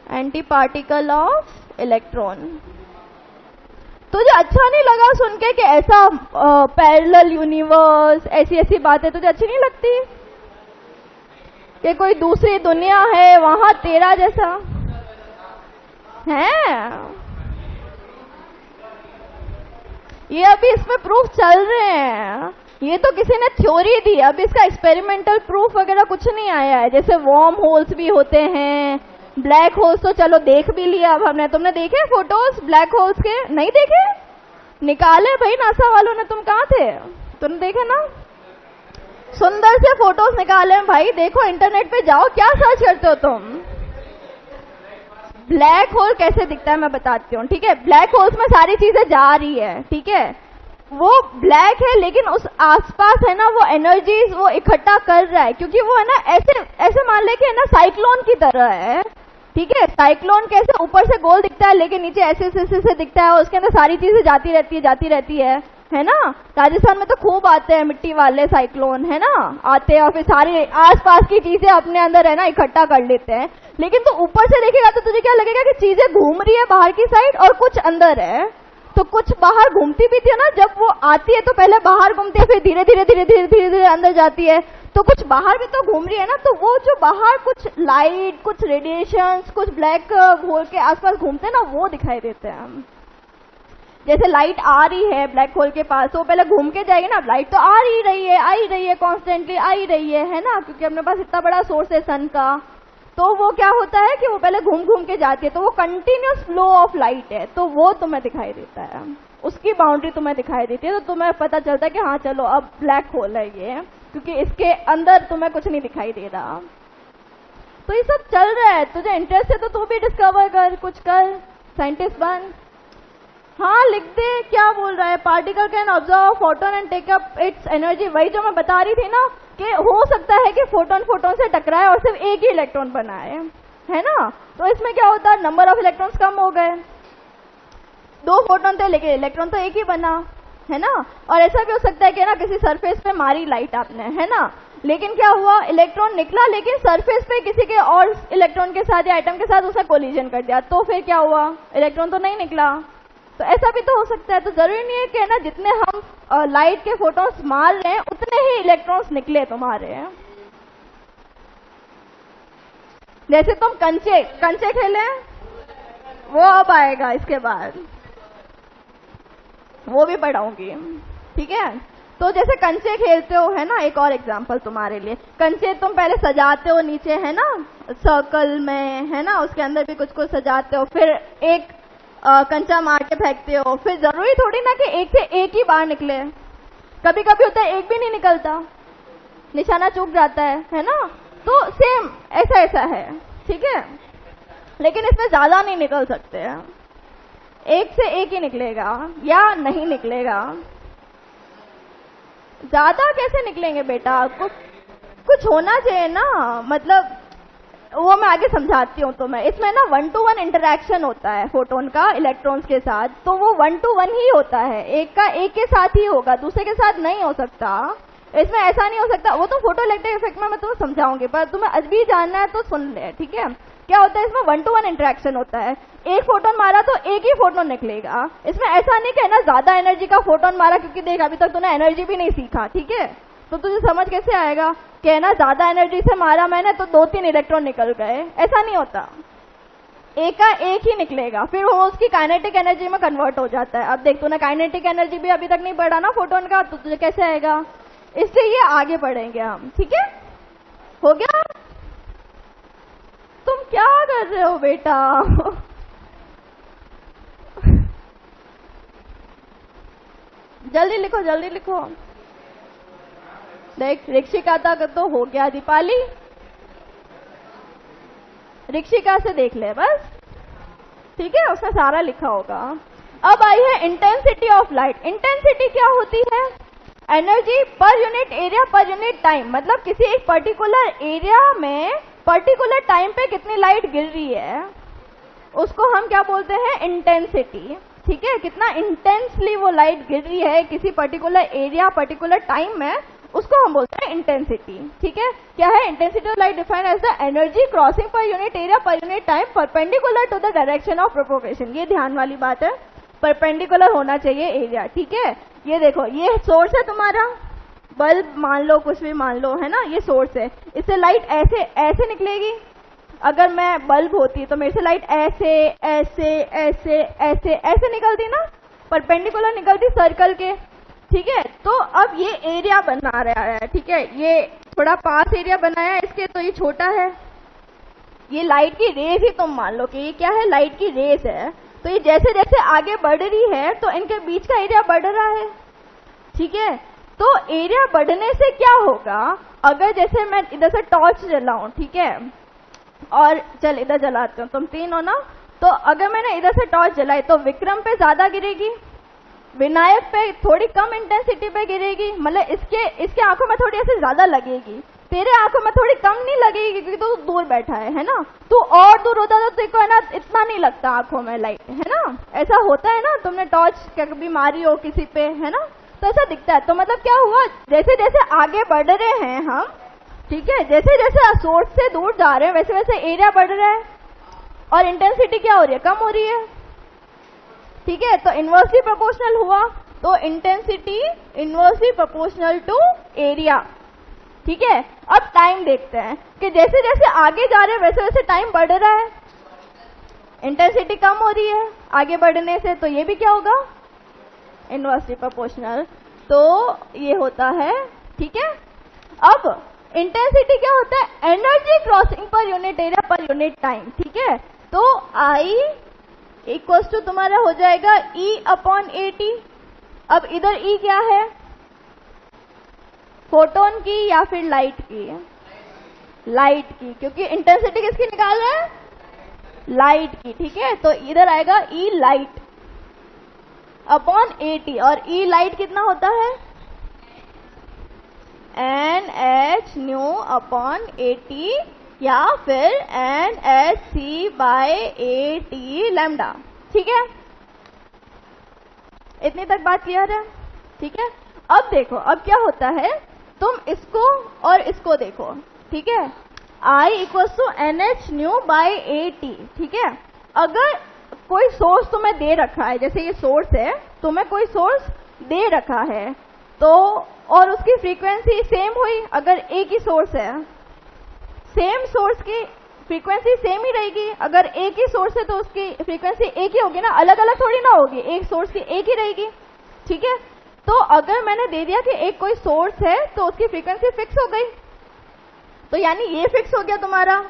एंटी पार्टिकल ऑफ इलेक्ट्रॉन। तुझे अच्छा नहीं लगा सुन के कि ऐसा पैरेलल यूनिवर्स, ऐसी ऐसी बातें तुझे अच्छी नहीं लगती कि कोई दूसरी दुनिया है वहां तेरा जैसा है? ये अभी इसमें प्रूफ चल रहे हैं, ये तो किसी ने थ्योरी दी, अभी इसका एक्सपेरिमेंटल प्रूफ वगैरह कुछ नहीं आया है। जैसे वॉर्म होल्स भी होते हैं, ब्लैक होल्स तो चलो देख भी लिया अब हमने। तुमने देखे फोटोज ब्लैक होल्स के? नहीं देखे? निकाले भाई नासा वालों ने, तुम कहाँ थे? तुमने देखे ना, सुंदर से फोटोज निकाले भाई, देखो इंटरनेट पे जाओ, क्या सर्च करते हो तुम? ब्लैक होल कैसे दिखता है मैं बताती हूँ, ठीक है। ब्लैक होल्स में सारी चीजें जा रही है, ठीक है, वो ब्लैक है लेकिन उस आसपास है ना वो एनर्जीज वो इकट्ठा कर रहा है, क्योंकि वो है ना ऐसे ऐसे मान ले कि है ना साइक्लोन की तरह है, ठीक है। साइक्लोन कैसे ऊपर से गोल दिखता है लेकिन नीचे ऐसे ऐसे दिखता है, उसके अंदर सारी चीजें जाती रहती है ना। राजस्थान में तो खूब आते हैं मिट्टी वाले साइक्लोन, है ना, आते हैं और फिर सारी आसपास की चीजें अपने अंदर है ना इकट्ठा कर लेते हैं। लेकिन तो ऊपर से देखेगा तो तुझे क्या लगेगा कि चीजें घूम रही है बाहर की साइड और कुछ अंदर है। तो कुछ बाहर घूमती भी थी ना, जब वो आती है तो पहले बाहर घूमती है, फिर धीरे धीरे अंदर जाती है, तो कुछ बाहर भी तो घूम रही है ना। तो वो जो बाहर कुछ लाइट, कुछ रेडिएशंस, कुछ ब्लैक होल के आसपास घूमते हैं ना, वो दिखाई देते हैं। जैसे लाइट आ रही है ब्लैक होल के पास, तो पहले घूम के जाएगी ना, लाइट तो आ रही है कॉन्स्टेंटली आ ही रही है ना, क्योंकि अपने पास इतना बड़ा सोर्स है सन का। तो वो क्या होता है कि वो पहले घूम घूम के जाती है, तो वो कंटिन्यूस फ्लो ऑफ लाइट है, तो वो तुम्हें दिखाई देता है, उसकी बाउंड्री तुम्हें दिखाई देती है। तो तुम्हें पता चलता है कि हाँ चलो अब ब्लैक होल है ये, क्योंकि इसके अंदर तुम्हें कुछ नहीं दिखाई दे रहा। तो ये सब चल रहा है, तुझे इंटरेस्ट है तो तू भी डिस्कवर कर, कुछ कर, साइंटिस्ट बन। हाँ लिख दे, क्या बोल रहा है, particle can observe photon and take up its energy. वही जो मैं बता रही थी ना कि हो सकता है कि फोटोन फोटोन से टकराए और सिर्फ एक ही इलेक्ट्रॉन बनाए, है ना। तो इसमें क्या होता है, नंबर ऑफ इलेक्ट्रॉन्स कम हो गए, 2 फोटोन थे लेकिन इलेक्ट्रॉन तो एक ही बना, है ना। और ऐसा भी हो सकता है कि ना किसी सरफेस पे मारी लाइट आपने, है ना, लेकिन क्या हुआ, इलेक्ट्रॉन निकला लेकिन सरफेस पे किसी के और इलेक्ट्रॉन के साथ या एटम के साथ उसने कोलिजन कर दिया, तो फिर क्या हुआ, इलेक्ट्रॉन तो नहीं निकला। तो ऐसा भी तो हो सकता है। तो जरूरी नहीं है कि ना जितने हम लाइट के फोटोन्स मार रहे हैं उतने ही इलेक्ट्रॉन्स निकले तुम्हारे। जैसे तुम कंचे खेले, वो अब आएगा इसके बाद, वो भी पढ़ाऊंगी, ठीक है। तो जैसे कंचे खेलते हो, है ना, एक और एग्जांपल तुम्हारे लिए, कंचे तुम पहले सजाते हो नीचे, है ना, सर्कल में, है ना, उसके अंदर भी कुछ कुछ सजाते हो, फिर एक कंचा मार के फेंकते हो, फिर जरूरी थोड़ी ना कि एक से एक ही बार निकले, कभी कभी होता है एक भी नहीं निकलता, निशाना चूक जाता है ना। तो सेम ऐसा है, ठीक है, लेकिन इसमें ज्यादा नहीं निकल सकते हैं, एक से एक ही निकलेगा या नहीं निकलेगा, ज्यादा कैसे निकलेंगे बेटा, कुछ होना चाहिए ना, मतलब वो मैं आगे समझाती हूँ तुम्हें। इसमें ना 1-to-1 इंटरेक्शन होता है फोटोन का इलेक्ट्रॉन्स के साथ, तो वो 1-to-1 ही होता है, एक का एक के साथ ही होगा, दूसरे के साथ नहीं हो सकता। इसमें ऐसा नहीं हो सकता, वो तो फोटो इलेक्ट्रिक इफेक्ट में मैं तुम्हें समझाऊंगी, पर तुम्हें आज भी जानना है तो सुन ले, ठीक है। क्या होता है इसमें, 1 to 1 इंटरेक्शन होता है। एक फोटोन मारा तो एक ही फोटोन निकलेगा। इसमें ऐसा नहीं कहना ज्यादा एनर्जी का फोटोन मारा, क्योंकि देख अभी तक तूने एनर्जी भी नहीं सीखा, ठीक है, तो तुझे समझ कैसे आएगा। कहना ज्यादा एनर्जी से मारा मैंने तो 2-3 इलेक्ट्रॉन निकल गए, ऐसा नहीं होता, एक का एक ही निकलेगा, फिर वो उसकी काइनेटिक एनर्जी में कन्वर्ट हो जाता है। अब देख तूने काइनेटिक एनर्जी भी अभी तक नहीं पढ़ा ना फोटोन का, तो तुझे कैसे आएगा, इससे ये आगे पढ़ेंगे हम, ठीक है। हो गया, तुम क्या कर रहे हो बेटा जल्दी लिखो, जल्दी लिखो। देख ऋषिका तक तो हो गया, दीपाली ऋषिका से देख ले बस, ठीक है, उसने सारा लिखा होगा। अब आई है इंटेंसिटी ऑफ लाइट। इंटेंसिटी क्या होती है, एनर्जी पर unit area per unit time, मतलब किसी एक पर्टिकुलर एरिया में पर्टिकुलर टाइम पे कितनी लाइट गिर रही है उसको हम क्या बोलते हैं, इंटेंसिटी, ठीक है। कितना इंटेंसली वो लाइट गिर रही है किसी पर्टिकुलर एरिया पर्टिकुलर टाइम में, उसको हम बोलते हैं इंटेंसिटी, ठीक है। क्या है, intensity of light defined as the energy crossing per unit area per unit time perpendicular to the direction of propagation. ये ध्यान वाली बात है, परपेंडिकुलर होना चाहिए एरिया, ठीक है। ये देखो, ये सोर्स है तुम्हारा, बल्ब मान लो, कुछ भी मान लो, है ना, ये सोर्स है, इससे लाइट ऐसे ऐसे निकलेगी। अगर मैं बल्ब होती तो मेरे से लाइट ऐसे ऐसे ऐसे ऐसे ऐसे निकलती ना, परपेंडिकुलर निकलती सर्कल के, ठीक है। तो अब ये एरिया बना रहा है, ठीक है, ये थोड़ा पास एरिया बनाया है इसके, तो ये छोटा है। ये लाइट की रेस ही तुम मान लो कि ये क्या है, लाइट की रेस है। तो ये जैसे जैसे आगे बढ़ रही है तो इनके बीच का एरिया बढ़ रहा है, ठीक है। तो एरिया बढ़ने से क्या होगा, अगर जैसे मैं इधर से टॉर्च जलाऊं, ठीक है, और चल इधर जलाते हो, तुम 3 हो ना, तो अगर मैंने इधर से टॉर्च जलाई तो विक्रम पे ज्यादा गिरेगी, विनायक पे थोड़ी कम इंटेंसिटी पे गिरेगी, मतलब इसके आंखों में थोड़ी ऐसे ज्यादा लगेगी, तेरे आंखों में थोड़ी कम नहीं लगेगी क्योंकि तू दूर बैठा है ना। तू और दूर होता तो तेरे को है ना इतना नहीं लगता आंखों में लाइट, है ना, ऐसा होता है ना, तुमने टॉर्च कभी मारी हो किसी पे, है ना, तो ऐसा दिखता है। तो मतलब क्या हुआ, जैसे जैसे आगे बढ़ रहे हैं हम, ठीक है, जैसे जैसे सोर्स से दूर जा रहे हैं वैसे वैसे एरिया बढ़ रहा है और इंटेंसिटी क्या हो रही है, कम हो रही है, ठीक है। तो इनवर्सली प्रोपोर्शनल हुआ, तो intensity inversely proportional to area, ठीक है। अब टाइम देखते हैं कि जैसे जैसे आगे जा रहे हैं वैसे वैसे टाइम बढ़ रहा है, इंटेंसिटी कम हो रही है आगे बढ़ने से, तो ये भी क्या होगा, इनवर्सली प्रोपोर्शनल। तो ये होता है, ठीक है। अब इंटेंसिटी क्या होता है, energy crossing per unit area per unit time, ठीक है। तो I इक्वल्स टू तुम्हारा हो जाएगा E/AT। अब इधर E क्या है, फोटोन की या फिर लाइट की, लाइट की, क्योंकि इंटेंसिटी किसकी निकाल रहे हैं, लाइट की, ठीक है। तो इधर आएगा E लाइट अपॉन AT, और E लाइट कितना होता है, NH न्यू अपॉन AT या फिर NHC/AT लैम्डा, ठीक है। इतनी तक बात क्लियर है, ठीक है। अब देखो, अब क्या होता है, तुम इसको और इसको देखो, ठीक है, I equals to NH nu by AT, ठीक है। अगर कोई सोर्स तुम्हें दे रखा है, जैसे ये सोर्स है, तुम्हें कोई सोर्स दे रखा है, तो और उसकी फ्रीक्वेंसी सेम हुई, अगर एक ही सोर्स है, सेम सोर्स की फ्रीक्वेंसी सेम ही रहेगी। अगर एक ही सोर्स है तो उसकी फ्रीक्वेंसी एक ही होगी ना, अलग अलग थोड़ी ना होगी, एक सोर्स की एक ही रहेगी, ठीक है। तो अगर मैंने दे दिया कि एक कोई सोर्स है तो उसकी फ्रीक्वेंसी फिक्स हो गई, तो यानी ये फिक्स हो गया तुम्हारा,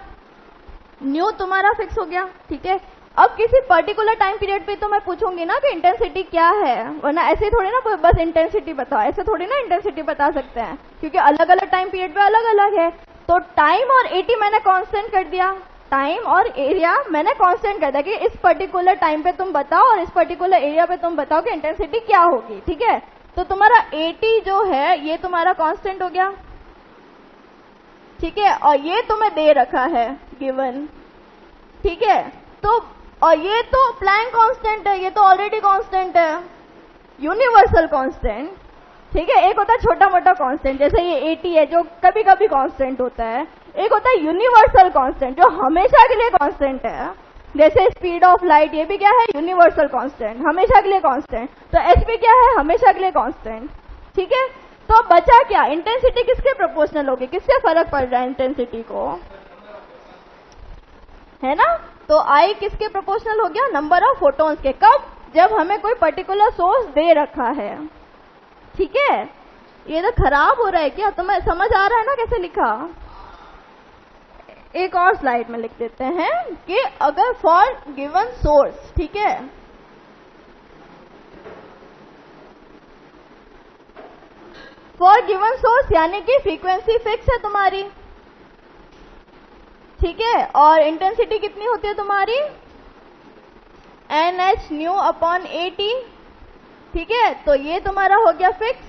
न्यू तुम्हारा फिक्स हो गया, ठीक है। अब किसी पर्टिकुलर टाइम पीरियड पे तो मैं पूछूंगी ना कि इंटेंसिटी क्या है, वरना ऐसे थोड़ी ना बस इंटेंसिटी बताओ, ऐसे थोड़ी ना इंटेंसिटी बता सकते हैं, क्योंकि अलग अलग टाइम पीरियड पे अलग अलग है। तो टाइम और AT मैंने कांस्टेंट कर दिया, टाइम और एरिया मैंने कांस्टेंट कर दिया कि इस पर्टिकुलर टाइम पे तुम बताओ और इस पर्टिकुलर एरिया पे तुम बताओ कि इंटेंसिटी क्या होगी, ठीक है। तो तुम्हारा AT जो है ये तुम्हारा कांस्टेंट हो गया, ठीक है, और ये तुम्हें दे रखा है गिवन, ठीक है। तो और ये तो प्लैंक कांस्टेंट है, ये तो ऑलरेडी कांस्टेंट है, यूनिवर्सल कांस्टेंट, ठीक है, एक होता है छोटा मोटा कांस्टेंट, जैसे ये 80 है जो कभी कभी कांस्टेंट होता है। एक होता है यूनिवर्सल कांस्टेंट जो हमेशा के लिए कांस्टेंट है, जैसे स्पीड ऑफ लाइट, ये भी क्या है, यूनिवर्सल कांस्टेंट, हमेशा के लिए कांस्टेंट। तो एच भी क्या है, हमेशा के लिए कांस्टेंट। ठीक है, तो बचा क्या, इंटेंसिटी किसके प्रोपोर्शनल होगी, किससे फर्क पड़ रहा है इंटेंसिटी को, है ना। तो आई किसके प्रोपोर्शनल हो गया, नंबर ऑफ फोटॉन्स के। कब, जब हमें कोई पर्टिकुलर सोर्स दे रखा है। ठीक है, ये तो खराब हो रहा है क्या, तुम्हें समझ आ रहा है ना कैसे लिखा। एक और स्लाइड में लिख देते हैं कि अगर फॉर गिवन सोर्स, ठीक है, फॉर गिवन सोर्स यानी कि फ्रीक्वेंसी फिक्स है तुम्हारी, ठीक है, और इंटेंसिटी कितनी होती है तुम्हारी, NH न्यू अपॉन AT। ठीक है, तो ये तुम्हारा हो गया फिक्स।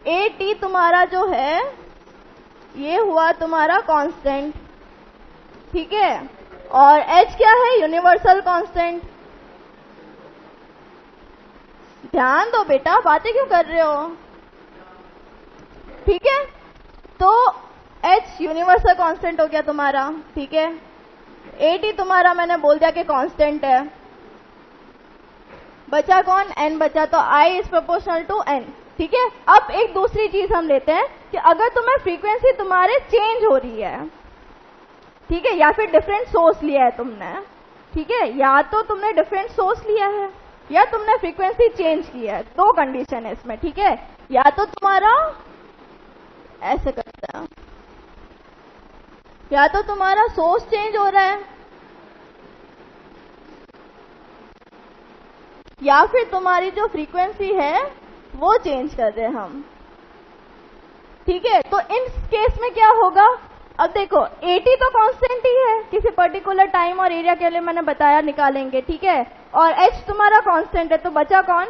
AT तुम्हारा जो है ये हुआ तुम्हारा कांस्टेंट। ठीक है, और H क्या है, यूनिवर्सल कांस्टेंट। ध्यान दो बेटा, बातें क्यों कर रहे हो। ठीक है, तो H यूनिवर्सल कांस्टेंट हो गया तुम्हारा। ठीक है, AT तुम्हारा मैंने बोल दिया कि कांस्टेंट है। बचा कौन, N बचा, तो I is proportional to N। ठीक है, अब एक दूसरी चीज हम लेते हैं कि अगर तुम्हें फ्रीक्वेंसी तुम्हारे चेंज हो रही है, ठीक है, या फिर डिफरेंट सोर्स लिया है तुमने, ठीक है, या तो तुमने डिफरेंट सोर्स लिया है या तुमने फ्रीक्वेंसी चेंज की है, दो कंडीशन है इसमें। ठीक है, या तो तुम्हारा ऐसे करते हैं, या तो तुम्हारा सोर्स चेंज हो रहा है या फिर तुम्हारी जो फ्रीक्वेंसी है वो चेंज कर रहे हैं हम। ठीक है, तो इन केस में क्या होगा, अब देखो AT तो कांस्टेंट ही है, किसी पर्टिकुलर टाइम और एरिया के लिए मैंने बताया निकालेंगे। ठीक है, और H तुम्हारा कांस्टेंट है, तो बचा कौन,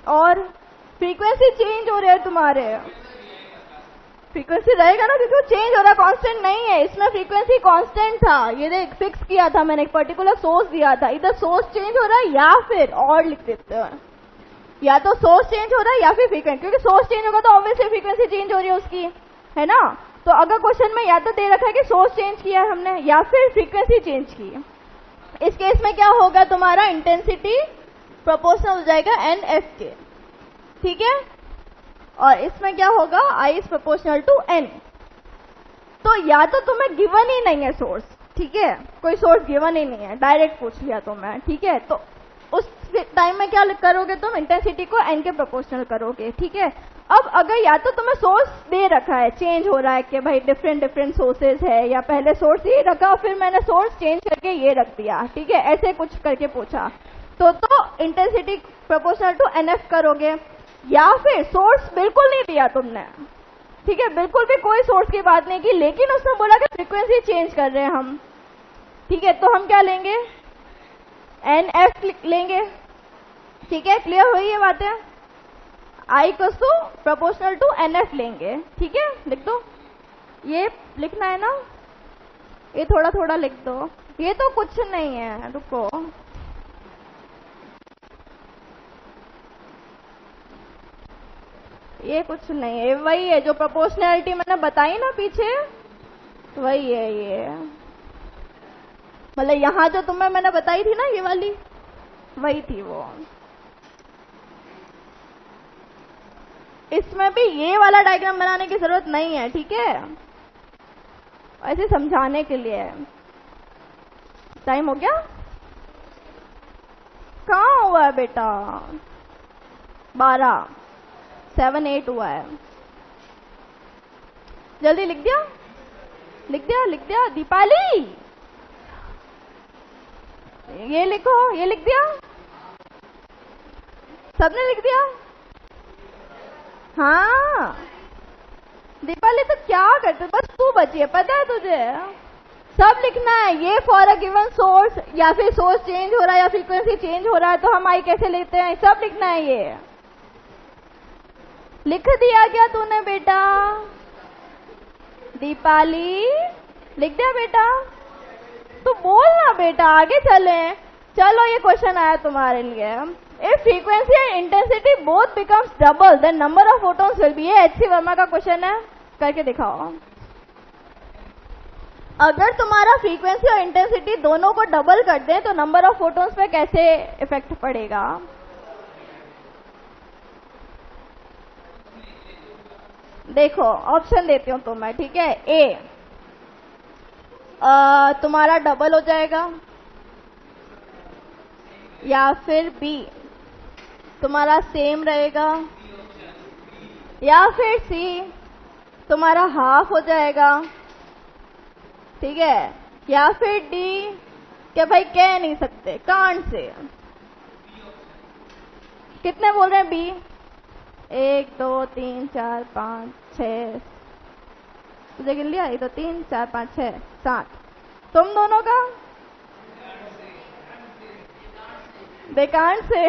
और फ्रीक्वेंसी चेंज हो रहे हैं तुम्हारे, फ्रीक्वेंसी रहेगा ना, क्योंकि वो चेंज हो रहा है, कांस्टेंट नहीं है। इसमें फ्रीक्वेंसी कांस्टेंट था, ये देख फिक्स किया था मैंने, एक पर्टिकुलर सोर्स दिया था। इधर सोर्स चेंज हो रहा है या फिर, और लिख देते हैं, या तो सोर्स चेंज हो रहा है या फिर फ्रीक्वेंसी, क्योंकि सोर्स चेंज होगा तो ऑब्वियसली फ्रीक्वेंसी चेंज हो रही है उसकी, है ना। तो अगर क्वेश्चन में या तो दे रखा है कि सोर्स चेंज किया है हमने या फिर फ्रीक्वेंसी चेंज की, इस केस में क्या होगा, तुम्हारा इंटेंसिटी प्रोपोर्शनल हो जाएगा NF के। ठीक है, और इसमें क्या होगा, I is proportional to N। तो या तो तुम्हें गिवन ही नहीं है सोर्स, ठीक है, कोई सोर्स गिवन ही नहीं है, डायरेक्ट पूछ लिया तुम्हें। ठीक है, तो उस टाइम में क्या करोगे तुम, इंटेंसिटी को N के प्रोपोर्शनल करोगे। ठीक है, अब अगर या तो तुम्हें सोर्स दे रखा है, चेंज हो रहा है कि भाई डिफरेंट सोर्सेज है, या पहले सोर्स ये रखा फिर मैंने सोर्स चेंज करके ये रख दिया, ठीक है, ऐसे कुछ करके पूछा, तो इंटेंसिटी प्रोपोर्शनल टू NF करोगे। या फिर सोर्स बिल्कुल नहीं दिया तुमने, ठीक है, बिल्कुल भी कोई सोर्स की बात नहीं की, लेकिन उसने बोला कि फ्रीक्वेंसी चेंज कर रहे हैं हम। ठीक है, तो हम क्या लेंगे, NF लेंगे। ठीक है, क्लियर हुई ये बातें, I equals to proportional to NF लेंगे। ठीक है, लिख दो, ये लिखना है ना, ये थोड़ा थोड़ा लिख दो, ये तो कुछ नहीं है, रुको, ये कुछ नहीं है, वही है जो प्रोपोर्शनैलिटी मैंने बताई ना पीछे, वही है ये, मतलब यहां जो तुम्हें मैंने बताई थी ना ये वाली, वही थी वो। इसमें भी ये वाला डायग्राम बनाने की जरूरत नहीं है, ठीक है, ऐसे समझाने के लिए। टाइम हो गया, कहाँ हुआ है बेटा, 12, 7, 8 हुआ है, जल्दी लिख दिया, लिख दिया, लिख दिया। दीपाली ये लिखो, ये लिख दिया, सबने लिख दिया। हाँ दीपाली तो क्या करते, बस तू बची है, पता है तुझे, सब लिखना है। ये फॉर अ गिवन सोर्स, या फिर सोर्स चेंज हो रहा है या फ्रीक्वेंसी चेंज हो रहा है तो हम आई कैसे लेते हैं, सब लिखना है। ये लिख दिया क्या तूने बेटा, दीपाली लिख दिया बेटा, तो बोल ना बेटा, आगे चले। चलो ये क्वेश्चन आया तुम्हारे लिए, If frequency and intensity both becomes double, then number of photons will be. ये HC वर्मा का क्वेश्चन है, करके दिखाओ. अगर तुम्हारा फ्रीक्वेंसी और इंटेंसिटी दोनों को डबल कर दें तो नंबर ऑफ फोटॉन्स पे कैसे इफेक्ट पड़ेगा? देखो ऑप्शन देती हूं तुम्हें, ठीक है. ए तुम्हारा डबल हो जाएगा, या फिर बी तुम्हारा सेम रहेगा, या फिर सी तुम्हारा हाफ हो जाएगा, ठीक है, या फिर डी क्या भाई कह नहीं सकते, कांट से. कितने बोल रहे हैं बी? 1 2 3 4 5 6, तुझे गिन लिया? 1 2 3 4 5 6 7. तुम दोनों का बेकांट से.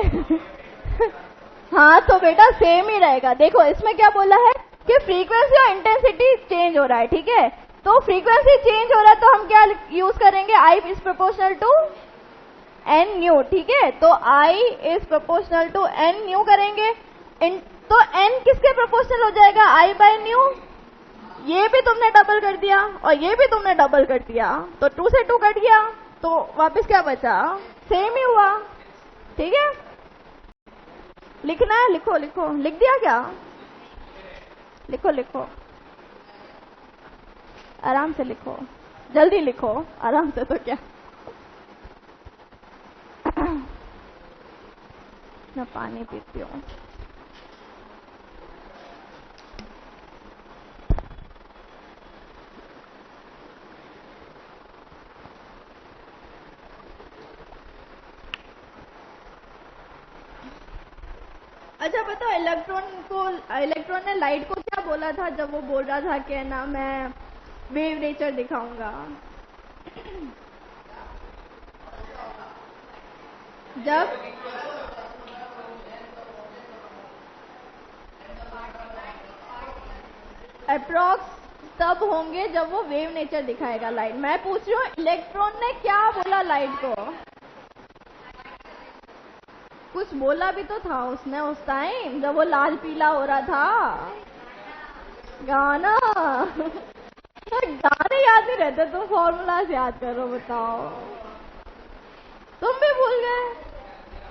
हाँ तो बेटा सेम ही रहेगा. देखो इसमें क्या बोला है कि फ्रीक्वेंसी और इंटेंसिटी चेंज हो रहा है, ठीक है. तो फ्रीक्वेंसी चेंज हो रहा है तो हम क्या यूज करेंगे? I is proportional to n nu, ठीक है. तो I is proportional to n nu करेंगे. तो n किसके प्रोपोर्शनल हो जाएगा? I by nu. ये भी तुमने डबल कर दिया और ये भी तुमने डबल कर दिया, तो 2 से 2 कट गया, तो वापस क्या बचा? सेम ही हुआ, ठीक है. लिखना है? लिखो लिखो. लिख दिया क्या? लिखो लिखो, आराम से लिखो, जल्दी लिखो, आराम से. तो क्या मैं पानी पीती हूँ. अच्छा बताओ, इलेक्ट्रॉन ने लाइट को क्या बोला था जब वो बोल रहा था कि ना मैं वेव नेचर दिखाऊंगा? जब अप्रॉक्स तब होंगे जब वो वेव नेचर दिखाएगा लाइट. मैं पूछ रही हूँ इलेक्ट्रॉन ने क्या बोला लाइट को? कुछ बोला भी तो था उसने उस टाइम जब वो लाल पीला हो रहा था. गाना गाने याद नहीं रहते, तुम फॉर्मूलाज याद करो. बताओ, तुम भी भूल गए?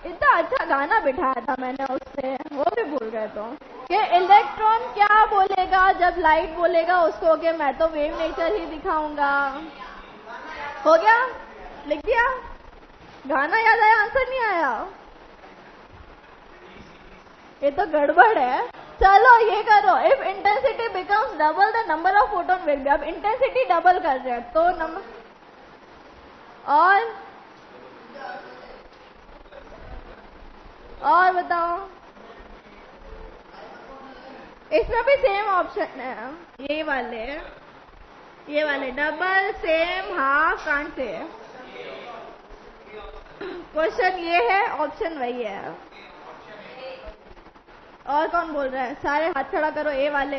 इतना अच्छा गाना बिठाया था मैंने उससे, वो भी भूल गए तुम. कि इलेक्ट्रॉन क्या बोलेगा जब लाइट बोलेगा उसको कि मैं तो वेव नेचर ही दिखाऊंगा. हो गया? लिख दिया? गाना याद आया, आंसर नहीं आया? ये तो गड़बड़ है. चलो ये करो, if intensity becomes double the number of photon will be. अब इंटेंसिटी डबल कर रहे हैं तो नंबर, और बताओ. इसमें भी सेम ऑप्शन है, ये वाले double, same, half, can't say. Question ये है, ऑप्शन वही है. और कौन बोल रहा है? सारे हाथ खड़ा करो. ए वाले.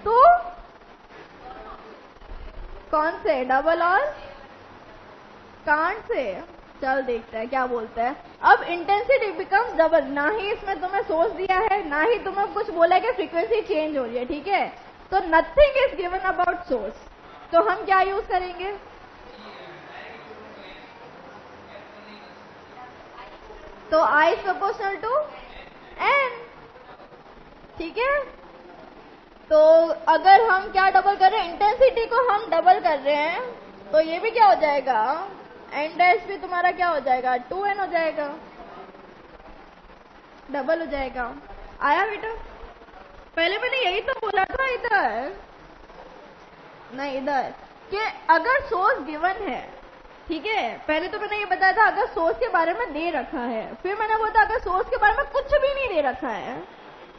तो कौन से? डबल और कांट से. चल देखते हैं क्या बोलते हैं. अब इंटेंसिटी बिकम्स डबल. ना ही इसमें तुम्हें सोर्स दिया है, ना ही तुम्हें कुछ बोला है कि फ्रीक्वेंसी चेंज हो रही है, ठीक है. तो nothing is given about source. तो हम क्या यूज करेंगे? तो I is proportional to n, ठीक है. तो अगर हम क्या डबल कर रहे हैं? इंटेंसिटी को हम डबल कर रहे हैं, तो ये भी क्या हो जाएगा? n डैश भी तुम्हारा क्या हो जाएगा? 2n हो जाएगा, डबल हो जाएगा. आया बेटा? पहले मैंने यही तो बोला था इधर, नहीं इधर, कि अगर सोर्स गिवन है, ठीक है. पहले तो मैंने ये बताया था अगर सोर्स के बारे में दे रखा है, फिर मैंने बोला था अगर सोर्स के बारे में कुछ भी नहीं दे रखा है,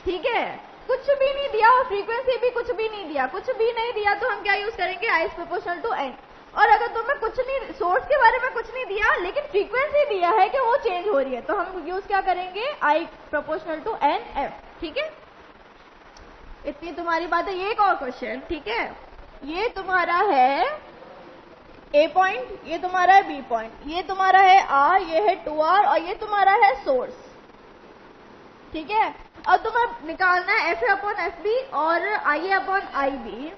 ठीक है, कुछ भी नहीं दिया और फ्रीक्वेंसी भी कुछ भी नहीं दिया, कुछ भी नहीं दिया, तो हम क्या यूज करेंगे? I is proportional to n. और अगर तुम्हें कुछ नहीं, सोर्स के बारे में कुछ नहीं दिया लेकिन फ्रीक्वेंसी दिया है कि वो चेंज हो रही है, तो हम यूज क्या करेंगे? I proportional to n f, ठीक है. इतनी तुम्हारी बात है. ये एक और क्वेश्चन, ठीक है. ये तुम्हारा है ए पॉइंट, ये तुम्हारा है बी पॉइंट, ये तुम्हारा है आर, ये है 2r और ये तुम्हारा है सोर्स। ठीक है, अब तुम्हें निकालना है F A upon F B और I A upon I B.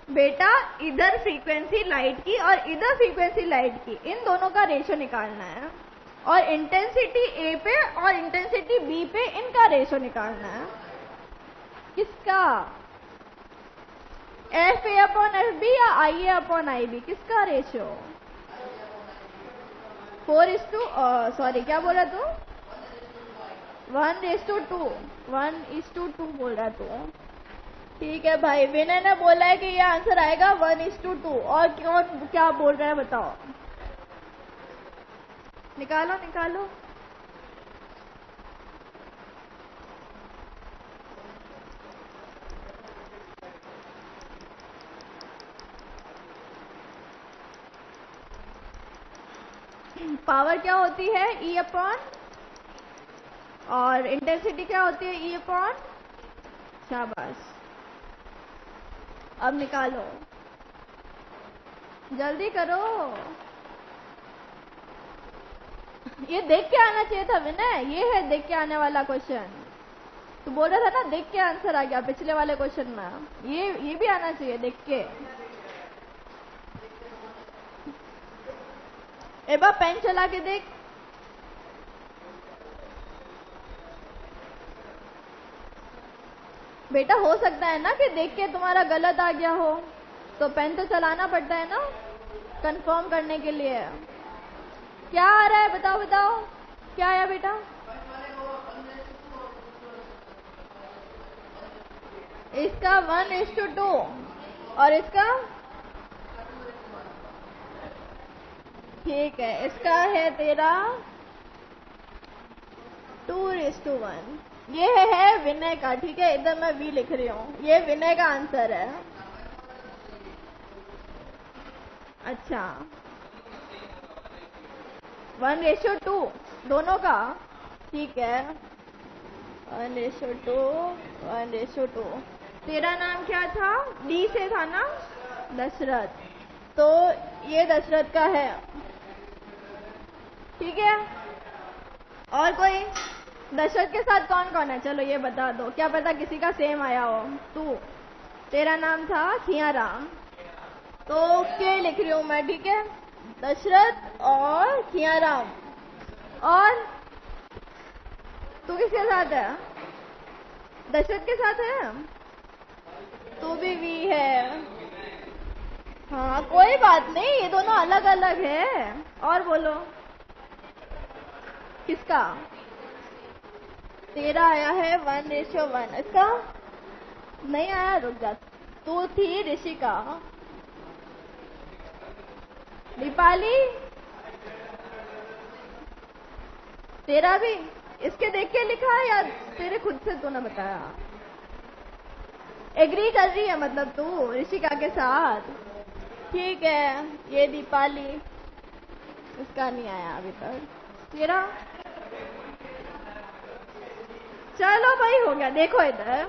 बेटा इधर फ्रीक्वेंसी लाइट की और इधर फ्रीक्वेंसी लाइट की, इन दोनों का रेशियो निकालना है और इंटेंसिटी ए पे और इंटेंसिटी बी पे इनका रेशियो निकालना है। किसका? F A upon F B या I A upon I B, किसका रेशियो? 4:2 क्या बोला तू? 1:2, 1:2 बोल रहा तू। ठीक है भाई, विनय ने बोला है कि ये आंसर आएगा 1:2। और कौन क्या बोल रहा है बताओ? निकालो निकालो। पावर क्या होती है? E अपॉन, और इंटेंसिटी क्या होती है? E upon. शाबाश, अब निकालो, जल्दी करो। ये देख के आना चाहिए था विनय, ये है देख के आने वाला क्वेश्चन। तू बोल रहा था ना देख के आंसर आ गया पिछले वाले क्वेश्चन में, ये भी आना चाहिए देख के। एक बार पेन चला के देख। बेटा हो सकता है ना कि देख के तुम्हारा गलत आ गया हो, तो पेन तो चलाना पड़ता है ना कंफर्म करने के लिए। क्या आ रहा है बताओ बताओ, क्या आया बेटा? इसका 1:2 और इसका, ठीक है, इसका है तेरा 2:1। ये है विनय का। ठीक है, इधर मैं वी लिख रही हूँ, ये विनय का आंसर है। अच्छा, 1:2 दोनों का। ठीक है, 1:2, 1:2। तेरा नाम क्या था? डी से था ना, दशरथ, तो ये दशरथ का है। ठीक है, और कोई दशरथ के साथ कौन कौन है? चलो ये बता दो, क्या पता किसी का सेम आया हो। तू, तेरा नाम था खियाराम, तो के लिख रही हूं मैं। ठीक है, दशरथ और खियाराम। और तू किसके साथ है? दशरथ के साथ है, तू भी वी है। हाँ कोई बात नहीं, ये दोनों अलग अलग है। और बोलो किसका? तेरा आया है 1:1। इसका नहीं आया, रुक जा। तू थी ऋषिका, दीपाली, तेरा भी इसके देख के लिखा या तेरे खुद से तूने बताया? एग्री कर रही है मतलब तू ऋषिका के साथ? ठीक है, ये दीपाली, इसका नहीं आया अभी तक। तेरा, चलो भाई हो गया। देखो इधर,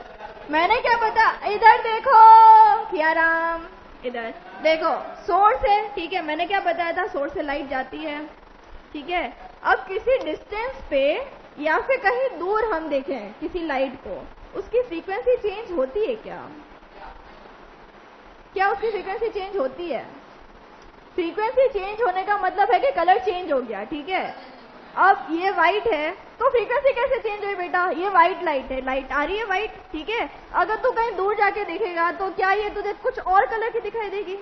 मैंने क्या पता, इधर देखो खियाराम, इधर देखो, सोर्स है। ठीक है, मैंने क्या बताया था? सोर्स से लाइट जाती है। ठीक है, अब किसी डिस्टेंस पे या फिर कहीं दूर हम देखें किसी लाइट को, उसकी फ्रीक्वेंसी चेंज होती है क्या? क्या उसकी फ्रीक्वेंसी चेंज होती है? फ्रीक्वेंसी चेंज होने का मतलब है कि कलर चेंज हो गया। ठीक है, अब ये व्हाइट है तो फ्रीक्वेंसी कैसे चेंज हुई बेटा? ये व्हाइट लाइट है, लाइट आ रही है व्हाइट। ठीक है, अगर तू कहीं दूर जाके देखेगा तो क्या ये तुझे कुछ और कलर की दिखाई देगी?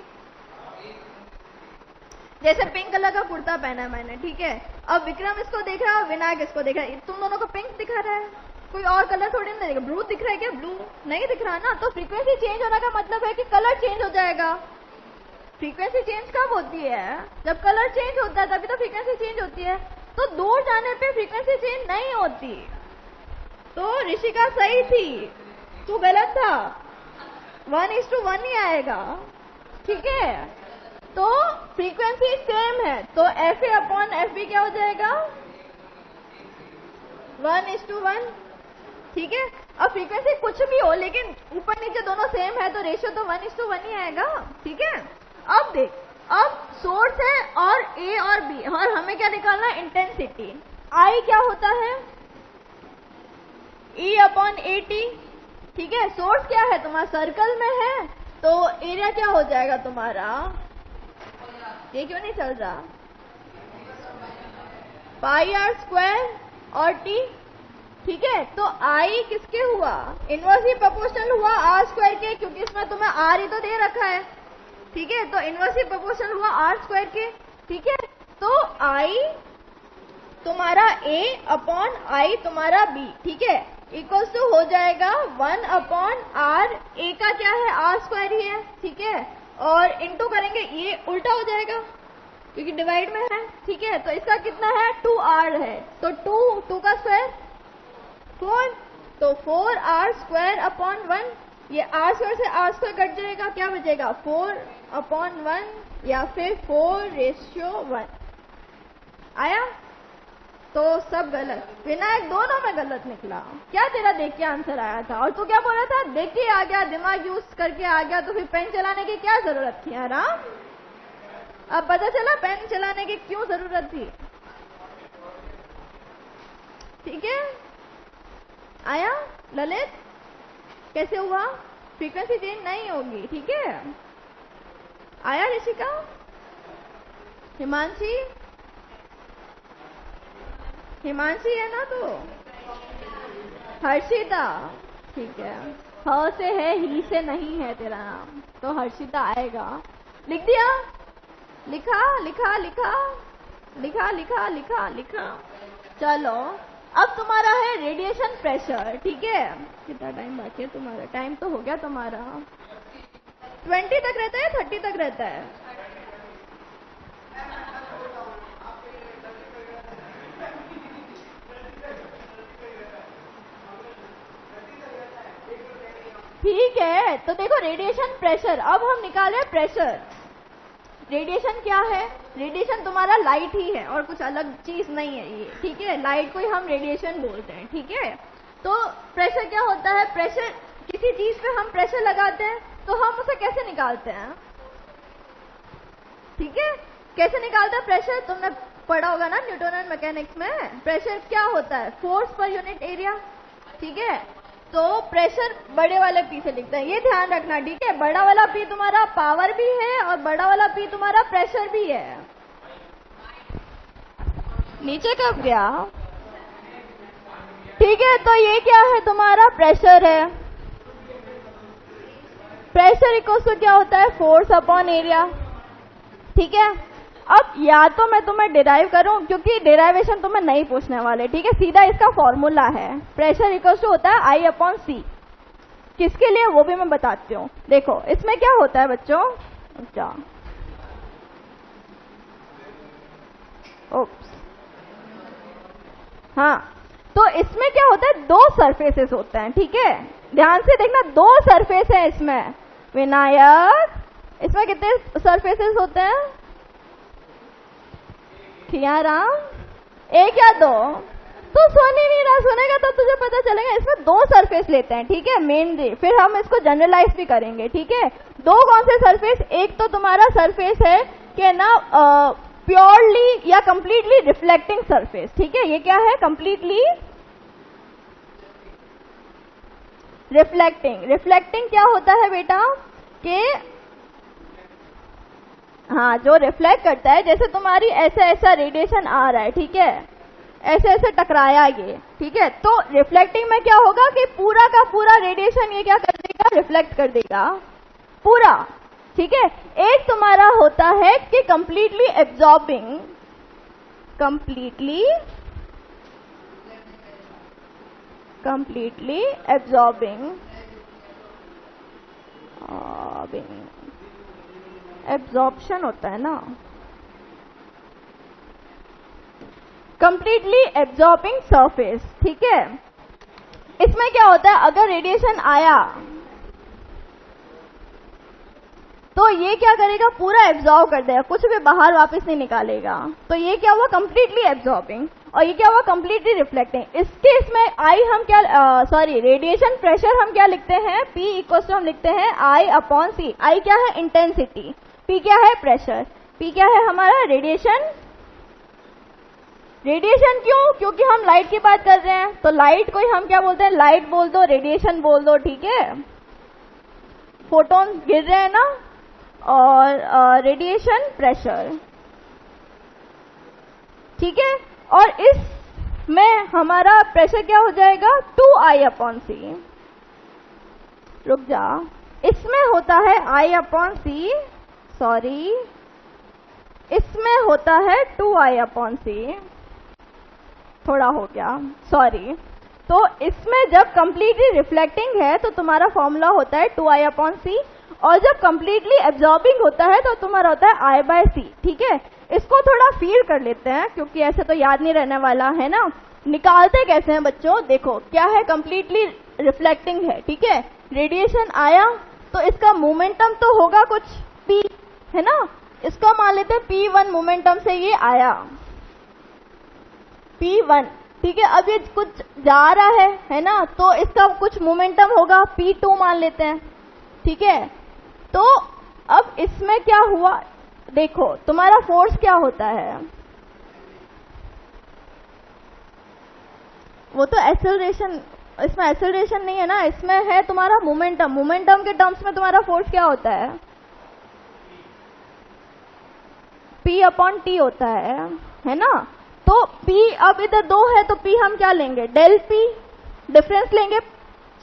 जैसे पिंक कलर का कुर्ता पहना है मैंने। ठीक है, अब विक्रम इसको देख रहा है, विनायक इसको देख रहा है, तुम दोनों को पिंक दिखा रहा है, कोई और कलर थोड़ी नहीं दिखेगा। ब्लू दिख रहा है क्या? ब्लू नहीं दिख रहा ना। तो फ्रीक्वेंसी चेंज होने का मतलब है कि कलर चेंज हो जाएगा। फ्रीक्वेंसी चेंज कब होती है? जब कलर चेंज होता है, तभी तो फ्रीक्वेंसी चेंज होती है। तो दूर जाने पे फ्रीक्वेंसी चेंज नहीं होती। तो ऋषिका सही थी, तू गलत था। 1:1 ही आएगा। ठीक है, तो फ्रीक्वेंसी सेम है, तो F A upon F B क्या हो जाएगा? 1:1। ठीक है। अब फ्रीक्वेंसी कुछ भी हो लेकिन ऊपर नीचे दोनों सेम है तो रेशियो तो 1:1 ही आएगा, ठीक है। अब देख, अब सोर्स है और ए और बी, और हमें क्या निकालना है, इंटेंसिटी। आई क्या होता है, E/AT, ठीक है। सोर्स क्या है तुम्हारा, सर्कल में है, तो एरिया क्या हो जाएगा तुम्हारा, ये क्यों नहीं चल रहा, πr² और t, ठीक है। तो I किसके हुआ, इनवर्सली प्रोपोर्शनल हुआ r² के, क्योंकि इसमें तुम्हें r ही तो दे रखा है, ठीक है। तो इनवर्सली प्रोपोर्शनल हुआ r² के, ठीक है। तो I तुम्हारा A/I तुम्हारा B, ठीक है, इक्वल्स टू हो जाएगा 1/r, A का क्या है, r² ही है, ठीक है। और इंटू करेंगे, ये उल्टा हो जाएगा क्योंकि डिवाइड में है, ठीक है। तो इसका कितना है, 2r है, तो 2 का स्क्वायर 4, तो 4r²/1, ये r² से r² कट जाएगा, क्या बचेगा 4/1 या फिर 4:1 आया। तो सब गलत, विनायक दोनों में गलत निकला। क्या तेरा देख के आंसर आया था, और तू क्या बोल रहा था, देख के आ गया, दिमाग यूज करके आ गया, तो फिर पेन चलाने की क्या जरूरत थी आराम। अब पता चला पेन चलाने की क्यों जरूरत थी, ठीक है। आया ललित, कैसे हुआ, फ्रीक्वेंसी चेंज नहीं होगी, ठीक है। आया ऋषिका, हिमांशी, हिमांशी है ना, तो हर्षिता, ठीक है। ह से है, ही से नहीं है तेरा नाम, तो हर्षिता आएगा। लिख दिया, लिखा लिखा लिखा लिखा लिखा लिखा लिखा। चलो अब तुम्हारा है रेडिएशन प्रेशर, ठीक है। कितना टाइम बाकी है तुम्हारा, टाइम तो हो गया तुम्हारा, 20 तक रहता है, 30 तक रहता है, ठीक है। तो देखो रेडिएशन प्रेशर, अब हम निकाले प्रेशर। रेडिएशन क्या है, रेडिएशन तुम्हारा लाइट ही है और कुछ अलग चीज नहीं है ये, ठीक है। लाइट को ही हम रेडिएशन बोलते हैं, ठीक है। तो प्रेशर क्या होता है, प्रेशर किसी चीज पे हम प्रेशर लगाते हैं तो हम उसे कैसे निकालते हैं, ठीक है। कैसे निकालते हैं प्रेशर, तुमने पढ़ा होगा ना न्यूटन मैकेनिक्स में। प्रेशर क्या होता है, फोर्स पर यूनिट एरिया, ठीक है। तो प्रेशर बड़े वाले पी से लिखते हैं, ये ध्यान रखना, ठीक है। बड़ा वाला पी तुम्हारा पावर भी है और बड़ा वाला पी तुम्हारा प्रेशर भी है। नीचे कब गया, ठीक है। तो ये क्या है, तुम्हारा प्रेशर है। प्रेशर इक्वल्स टू क्या होता है, फोर्स अपॉन एरिया, ठीक है। अब या तो मैं तुम्हें डिराइव करूं, क्योंकि डिराइवेशन तुम्हें नहीं पूछने वाले, ठीक है। सीधा इसका फॉर्मूला है, प्रेशर इक्वल्स टू होता है I/C। किसके लिए वो भी मैं बताती हूँ। देखो इसमें क्या होता है बच्चों, अच्छा ओप्स, हाँ, तो इसमें क्या होता है, दो सरफेसेस होते हैं, ठीक है। ध्यान से देखना, दो सरफेस है इसमें विनायक। इसमें कितने सरफेसेस होते हैं, राम, एक या दो, तो सुन ही नहीं रहा, सुनेगा तो तुझे पता चलेगा। इसमें दो सरफेस लेते हैं, ठीक है, मेनली, फिर हम इसको जनरलाइज भी करेंगे, ठीक है। दो कौन से सरफेस, एक तो तुम्हारा सरफेस है कि ना प्योरली या कंप्लीटली रिफ्लेक्टिंग सरफेस, ठीक है। ये क्या है, कंप्लीटली रिफ्लेक्टिंग। रिफ्लेक्टिंग क्या होता है बेटा, कि हाँ, जो रिफ्लेक्ट करता है, जैसे तुम्हारी ऐसा ऐसा रेडिएशन आ रहा है, ठीक है, ऐसे ऐसे टकराया ये, ठीक है। तो रिफ्लेक्टिंग में क्या होगा कि पूरा का पूरा रेडिएशन ये क्या कर देगा, रिफ्लेक्ट कर देगा पूरा, ठीक है। एक तुम्हारा होता है कि completely absorbing, completely absorbing, absorption होता है ना, कंप्लीटली एब्जॉर्बिंग सरफेस, ठीक है। इसमें क्या होता है, अगर रेडिएशन आया तो ये क्या करेगा, पूरा एब्जॉर्ब कर देगा, कुछ भी बाहर वापस नहीं निकालेगा। तो ये क्या हुआ, कंप्लीटली एब्जॉर्बिंग। और ये क्या हुआ, कंप्लीटली रिफ्लेक्टिंग। इसके इसमें आई हम क्या रेडिएशन प्रेशर हम क्या लिखते हैं, P इक्वल टू हम लिखते हैं I अपॉन C। आई क्या है, इंटेंसिटी, P क्या है, प्रेशर, P क्या है हमारा, रेडिएशन। रेडिएशन क्यों, क्योंकि हम लाइट की बात कर रहे हैं, तो लाइट को हम क्या बोलते हैं, लाइट बोल दो, रेडिएशन बोल दो, ठीक है। फोटोन गिर रहे हैं ना, और रेडिएशन प्रेशर, ठीक है। और इसमें हमारा प्रेशर क्या हो जाएगा, 2I अपॉन C। रुक जा, इसमें होता है I अपॉन C, सॉरी, इसमें होता है 2I अपॉन C, थोड़ा हो गया, सॉरी। तो इसमें जब कंप्लीटली रिफ्लेक्टिंग है तो तुम्हारा फॉर्मूला होता है 2I अपॉन C, और जब कंप्लीटली एब्जॉर्बिंग होता है तो तुम्हारा होता है I बाय C, ठीक है। इसको थोड़ा फील कर लेते हैं, क्योंकि ऐसे तो याद नहीं रहने वाला है ना। निकालते कैसे हैं बच्चों, देखो क्या है, कंप्लीटली रिफ्लेक्टिंग है, ठीक है। रेडिएशन आया तो इसका मोमेंटम तो होगा कुछ P, है ना। इसका मान लेते हैं P1 मोमेंटम से ये आया, P1, ठीक है। अब ये कुछ जा रहा है ना, तो इसका कुछ मोमेंटम होगा, P2 मान लेते हैं, ठीक है। तो अब इसमें क्या हुआ, देखो तुम्हारा फोर्स क्या होता है, वो तो एक्सेलरेशन, इसमें एक्सेलरेशन नहीं है ना, इसमें है तुम्हारा मोमेंटम। मोमेंटम के टर्म्स में तुम्हारा फोर्स क्या होता है, P अपॉन T होता है ना। तो P अब इधर 2 है तो P हम क्या लेंगे, डेल P, डिफरेंस लेंगे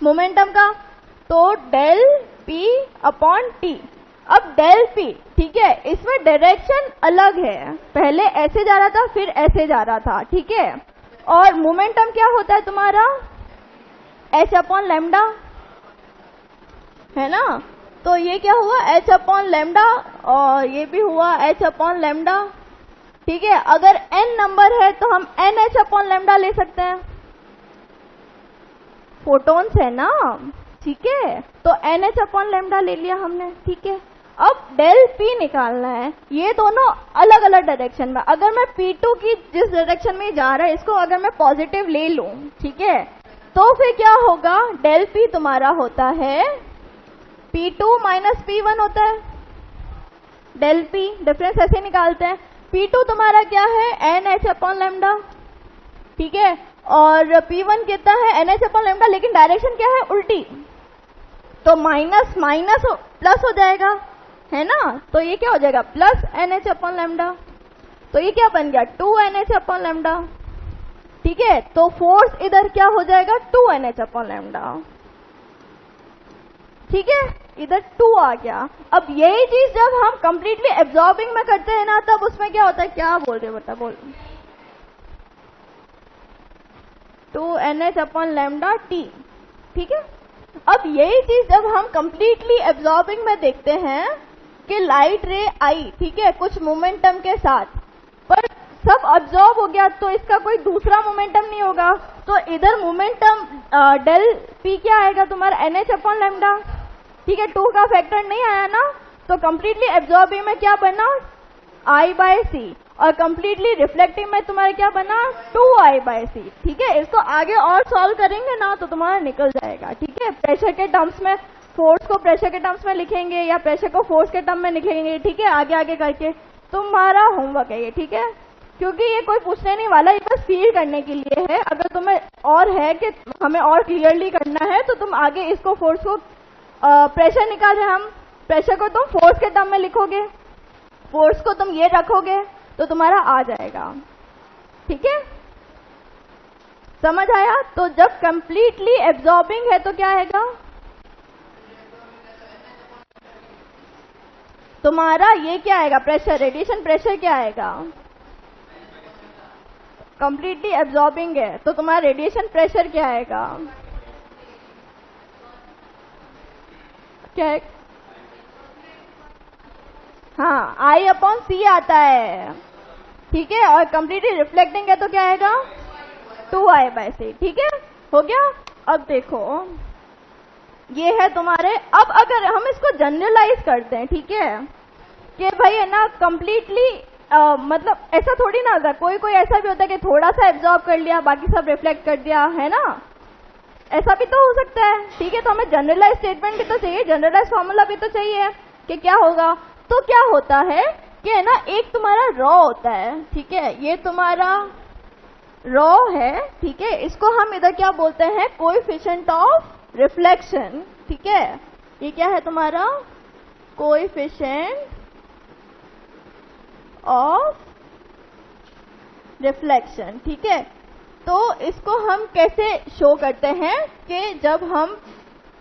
मोमेंटम का, तो डेल P अपॉन T। अब डेल P, ठीक है, इसमें डायरेक्शन अलग है, पहले ऐसे जा रहा था फिर ऐसे जा रहा था, ठीक है। और मोमेंटम क्या होता है तुम्हारा, H अपॉन लैम्डा, है ना। तो ये क्या हुआ, H अपॉन लैम्डा, और ये भी हुआ H अपॉन लैम्डा, ठीक है। अगर n नंबर है तो हम NH अपॉन लैम्डा ले सकते हैं, फोटोन्स है ना, ठीक है। तो NH अपॉन लैम्डा ले लिया हमने, ठीक है। अब डेल P निकालना है, ये दोनों अलग अलग डायरेक्शन में। अगर मैं P2 की जिस डायरेक्शन में जा रहा है इसको अगर मैं पॉजिटिव ले लूं, ठीक है, तो फिर क्या होगा, डेल P तुम्हारा होता है P2 माइनस P1 होता है, डेल P, डिफरेंस ऐसे निकालते हैं। P2 तुम्हारा क्या है, NH अपॉन लैम्डा, ठीक है। और P1 कितना है, NH अपॉन लैम्डा, लेकिन डायरेक्शन क्या है, उल्टी, तो माइनस माइनस प्लस हो जाएगा, है ना। तो ये क्या हो जाएगा, प्लस NH अपॉन लैम्डा, तो ये क्या बन गया, 2NH अपॉन लैम्डा, ठीक है। तो फोर्स इधर क्या हो जाएगा, 2NH अपॉन लैम्डा, ठीक है, इधर 2 आ गया। अब यही चीज जब हम कंप्लीटली एब्जॉर्बिंग में करते हैं ना, तब उसमें क्या होता है, क्या बोल रहे बता, बोल, 2NH अपॉन लैम्डा T, ठीक है। अब यही चीज जब हम कंप्लीटली एब्जॉर्बिंग में देखते हैं कि लाइट रे आई, ठीक है, कुछ मोमेंटम के साथ, पर सब अब्जॉर्ब हो गया, तो इसका कोई दूसरा मोमेंटम नहीं होगा, तो इधर मोमेंटम डेल P क्या आएगा तुम्हारा, NH अपॉन लैम्डा, ठीक है। 2 का फैक्टर नहीं आया ना, तो कंप्लीटली एब्जॉर्बिंग में क्या बना, I बाय C, और कंप्लीटली रिफ्लेक्टिंग में तुम्हारा क्या बना, 2I बाय C, ठीक है। इसको आगे और सॉल्व करेंगे ना तो तुम्हारा निकल जाएगा, ठीक है। प्रेशर के टर्म्स में फोर्स को प्रेशर के टर्म्स में लिखेंगे, या प्रेशर को फोर्स के टर्म में लिखेंगे, ठीक है, आगे आगे करके तुम्हारा होमवर्क है ये, ठीक है। क्योंकि ये कोई पूछने नहीं वाला, ये बस फील करने के लिए है। अगर तुम्हें और है कि हमें और क्लियरली करना है तो तुम आगे इसको फोर्स को प्रेशर निकाल रहे हैं हम, प्रेशर को तुम फोर्स के टर्म में लिखोगे, फोर्स को तुम ये रखोगे तो तुम्हारा आ जाएगा, ठीक है, समझ आया। तो जब कंप्लीटली एब्जॉर्बिंग है तो क्या आएगा तुम्हारा, ये क्या आएगा, प्रेशर, रेडिएशन प्रेशर क्या आएगा, कंप्लीटली एब्जॉर्बिंग है तो तुम्हारा रेडिएशन प्रेशर क्या आएगा, क्या है, हाँ, I अपॉन C आता है, ठीक है। और कंप्लीटली रिफ्लेक्टिंग है तो क्या आएगा, 2I बाय C, ठीक है, हो गया। अब देखो ये है तुम्हारे, अब अगर हम इसको जनरलाइज करते हैं, ठीक है, कि भाई है ना कंप्लीटली मतलब ऐसा थोड़ी ना होता, कोई कोई ऐसा भी होता है कि थोड़ा सा एब्जॉर्ब कर लिया, बाकी सब रिफ्लेक्ट कर दिया, है ना, ऐसा भी तो हो सकता है। ठीक है, तो हमें जनरलाइज स्टेटमेंट भी तो चाहिए, जनरलाइज फॉर्मूला भी तो चाहिए कि क्या होगा। तो क्या होता है कि है ना, एक तुम्हारा रॉ होता है, ठीक है, ये तुम्हारा रॉ है, ठीक है, इसको हम इधर क्या बोलते हैं, कोएफिशिएंट ऑफ रिफ्लेक्शन, ठीक है, ये क्या है तुम्हारा कोएफिशिएंट ऑफ रिफ्लेक्शन, ठीक है। तो इसको हम कैसे शो करते हैं कि जब हम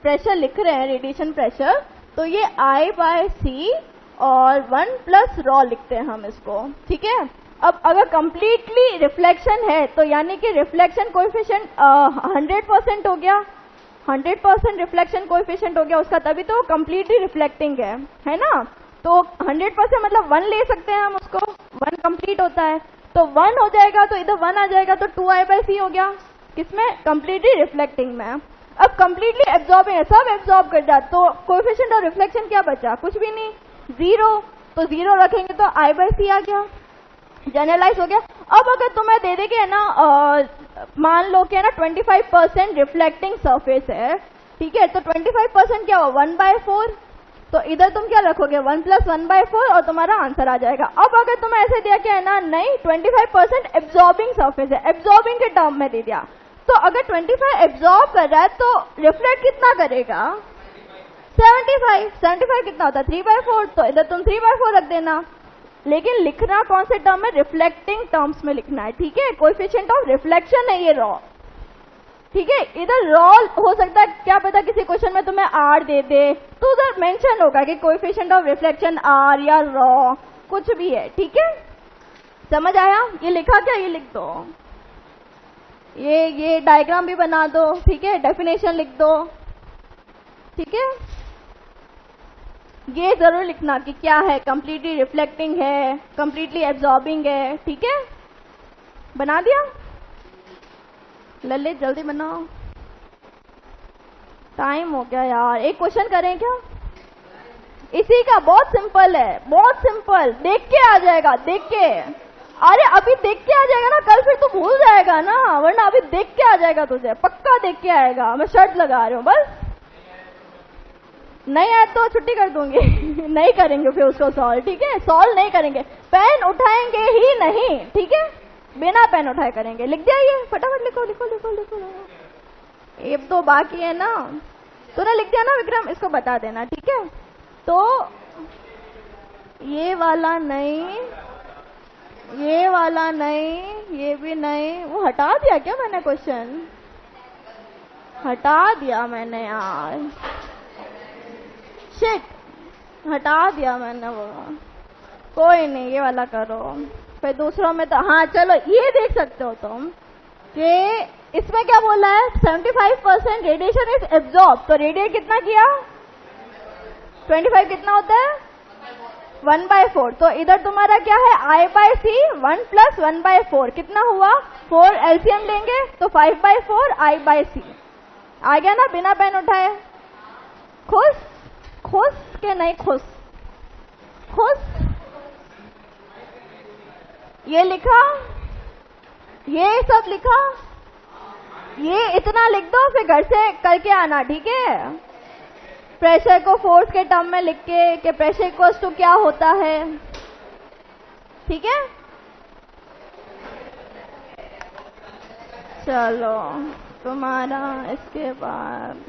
प्रेशर लिख रहे हैं, रेडिएशन प्रेशर, तो ये I/C और 1 प्लस रॉ लिखते हैं हम इसको, ठीक है। अब अगर कंप्लीटली रिफ्लेक्शन है तो यानी कि रिफ्लेक्शन कोएफिशिएंट 100% हो गया, 100% रिफ्लेक्शन कोएफिशिएंट हो गया उसका, तभी तो कंप्लीटली रिफ्लेक्टिंग है ना। तो 100% मतलब 1 ले सकते हैं हम उसको, 1 कंप्लीट होता है, तो 1 हो जाएगा, तो इधर 1 आ जाएगा, तो 2I/C हो गया, किसमें, कंप्लीटली रिफ्लेक्टिंग में। अब कंप्लीटली एब्जॉर्बिंग है, सब एब्जॉर्ब कर जाए, तो कोएफिशिएंट ऑफ रिफ्लेक्शन क्या बचा, कुछ भी नहीं, 0, तो 0 रखेंगे तो I/C आ गया, जनरलाइज हो गया। अब अगर तुम्हें दे देंगे है ना, मान लो कि है ना 25% रिफ्लेक्टिंग सरफेस है, ठीक है, तो 25% क्या हो, 1/4, तो इधर तुम क्या रखोगे, 1 + 1/4 और तुम्हारा आंसर आ जाएगा। अब अगर तुम्हें ऐसे दिया कि है ना, नहीं 25% एब्जॉर्बिंग सरफेस है, एब्जॉर्बिंग के टर्म में दे दिया, तो अगर 25 एब्जॉर्ब कर रहा है तो रिफ्लेक्ट कितना करेगा, 75 कितना होता है, 3/4, तो इधर तुम 3/4 रख देना, लेकिन लिखना कौन से टर्म में, रिफ्लेक्टिंग टर्म्स में लिखना है, ठीक है, कोएफिशिएंट ऑफ रिफ्लेक्शन है ये रॉ, ठीक है। इधर रॉ हो सकता है, क्या पता किसी क्वेश्चन में तुम्हें आर दे दे, तो उधर मेंशन होगा कि कोएफिशिएंट ऑफ रिफ्लेक्शन आर या रॉ, कुछ भी है, ठीक है, समझ आया। ये लिखा क्या, ये लिख दो, ये डायग्राम भी बना दो, ठीक है, डेफिनेशन लिख दो, ठीक है, ये जरूर लिखना कि क्या है, कंप्लीटली रिफ्लेक्टिंग है, कंप्लीटली एब्जॉर्बिंग है, ठीक है, बना दिया, ललित जल्दी बनाओ, टाइम हो गया यार। एक क्वेश्चन करें क्या, इसी का, बहुत सिंपल है, बहुत सिंपल, देख के आ जाएगा, देख के, अरे अभी देख के आ जाएगा ना, कल फिर तो भूल जाएगा ना, वरना अभी देख के आ जाएगा तुझे, पक्का देख के आएगा, मैं शर्त लगा रही हूँ, बस नहीं आया तो छुट्टी कर दूंगी नहीं करेंगे फिर उसको सॉल्व, ठीक है, सॉल्व नहीं करेंगे, पेन उठाएंगे ही नहीं, ठीक है, बिना पेन उठाए करेंगे। लिख जाइए, फटाफट लिखो लिखो लिखो लिखो, एक दो बाकी है ना, तूने लिख दिया ना विक्रम, इसको बता देना, ठीक है। तो ये वाला नहीं, ये वाला नहीं, ये भी नहीं, वो हटा दिया क्या मैंने, क्वेश्चन हटा दिया मैंने यार, शिट, हटा दिया मैंने वो, कोई नहीं, ये वाला करो, फिर दूसरों में तो, हाँ चलो ये देख सकते हो तुम कि इसमें क्या बोला है, 75% रेडिएशन इज एब्जॉर्ब, तो रेडिएट कितना किया, 25 कितना होता है, 1/4, तो इधर तुम्हारा क्या है, I/C, 1 + 1/4 कितना हुआ, 4, एलसीएम लेंगे तो 5/4 I/C आ गया ना, बिना पेन उठाए, खुश खुश के नहीं, खुश खुश, ये लिखा, ये सब लिखा, ये इतना लिख दो, फिर घर से करके आना, ठीक है, प्रेशर को फोर्स के टर्म में लिख के कि प्रेशर इक्वल्स टू क्या होता है, ठीक है। चलो तुम्हारा इसके बाद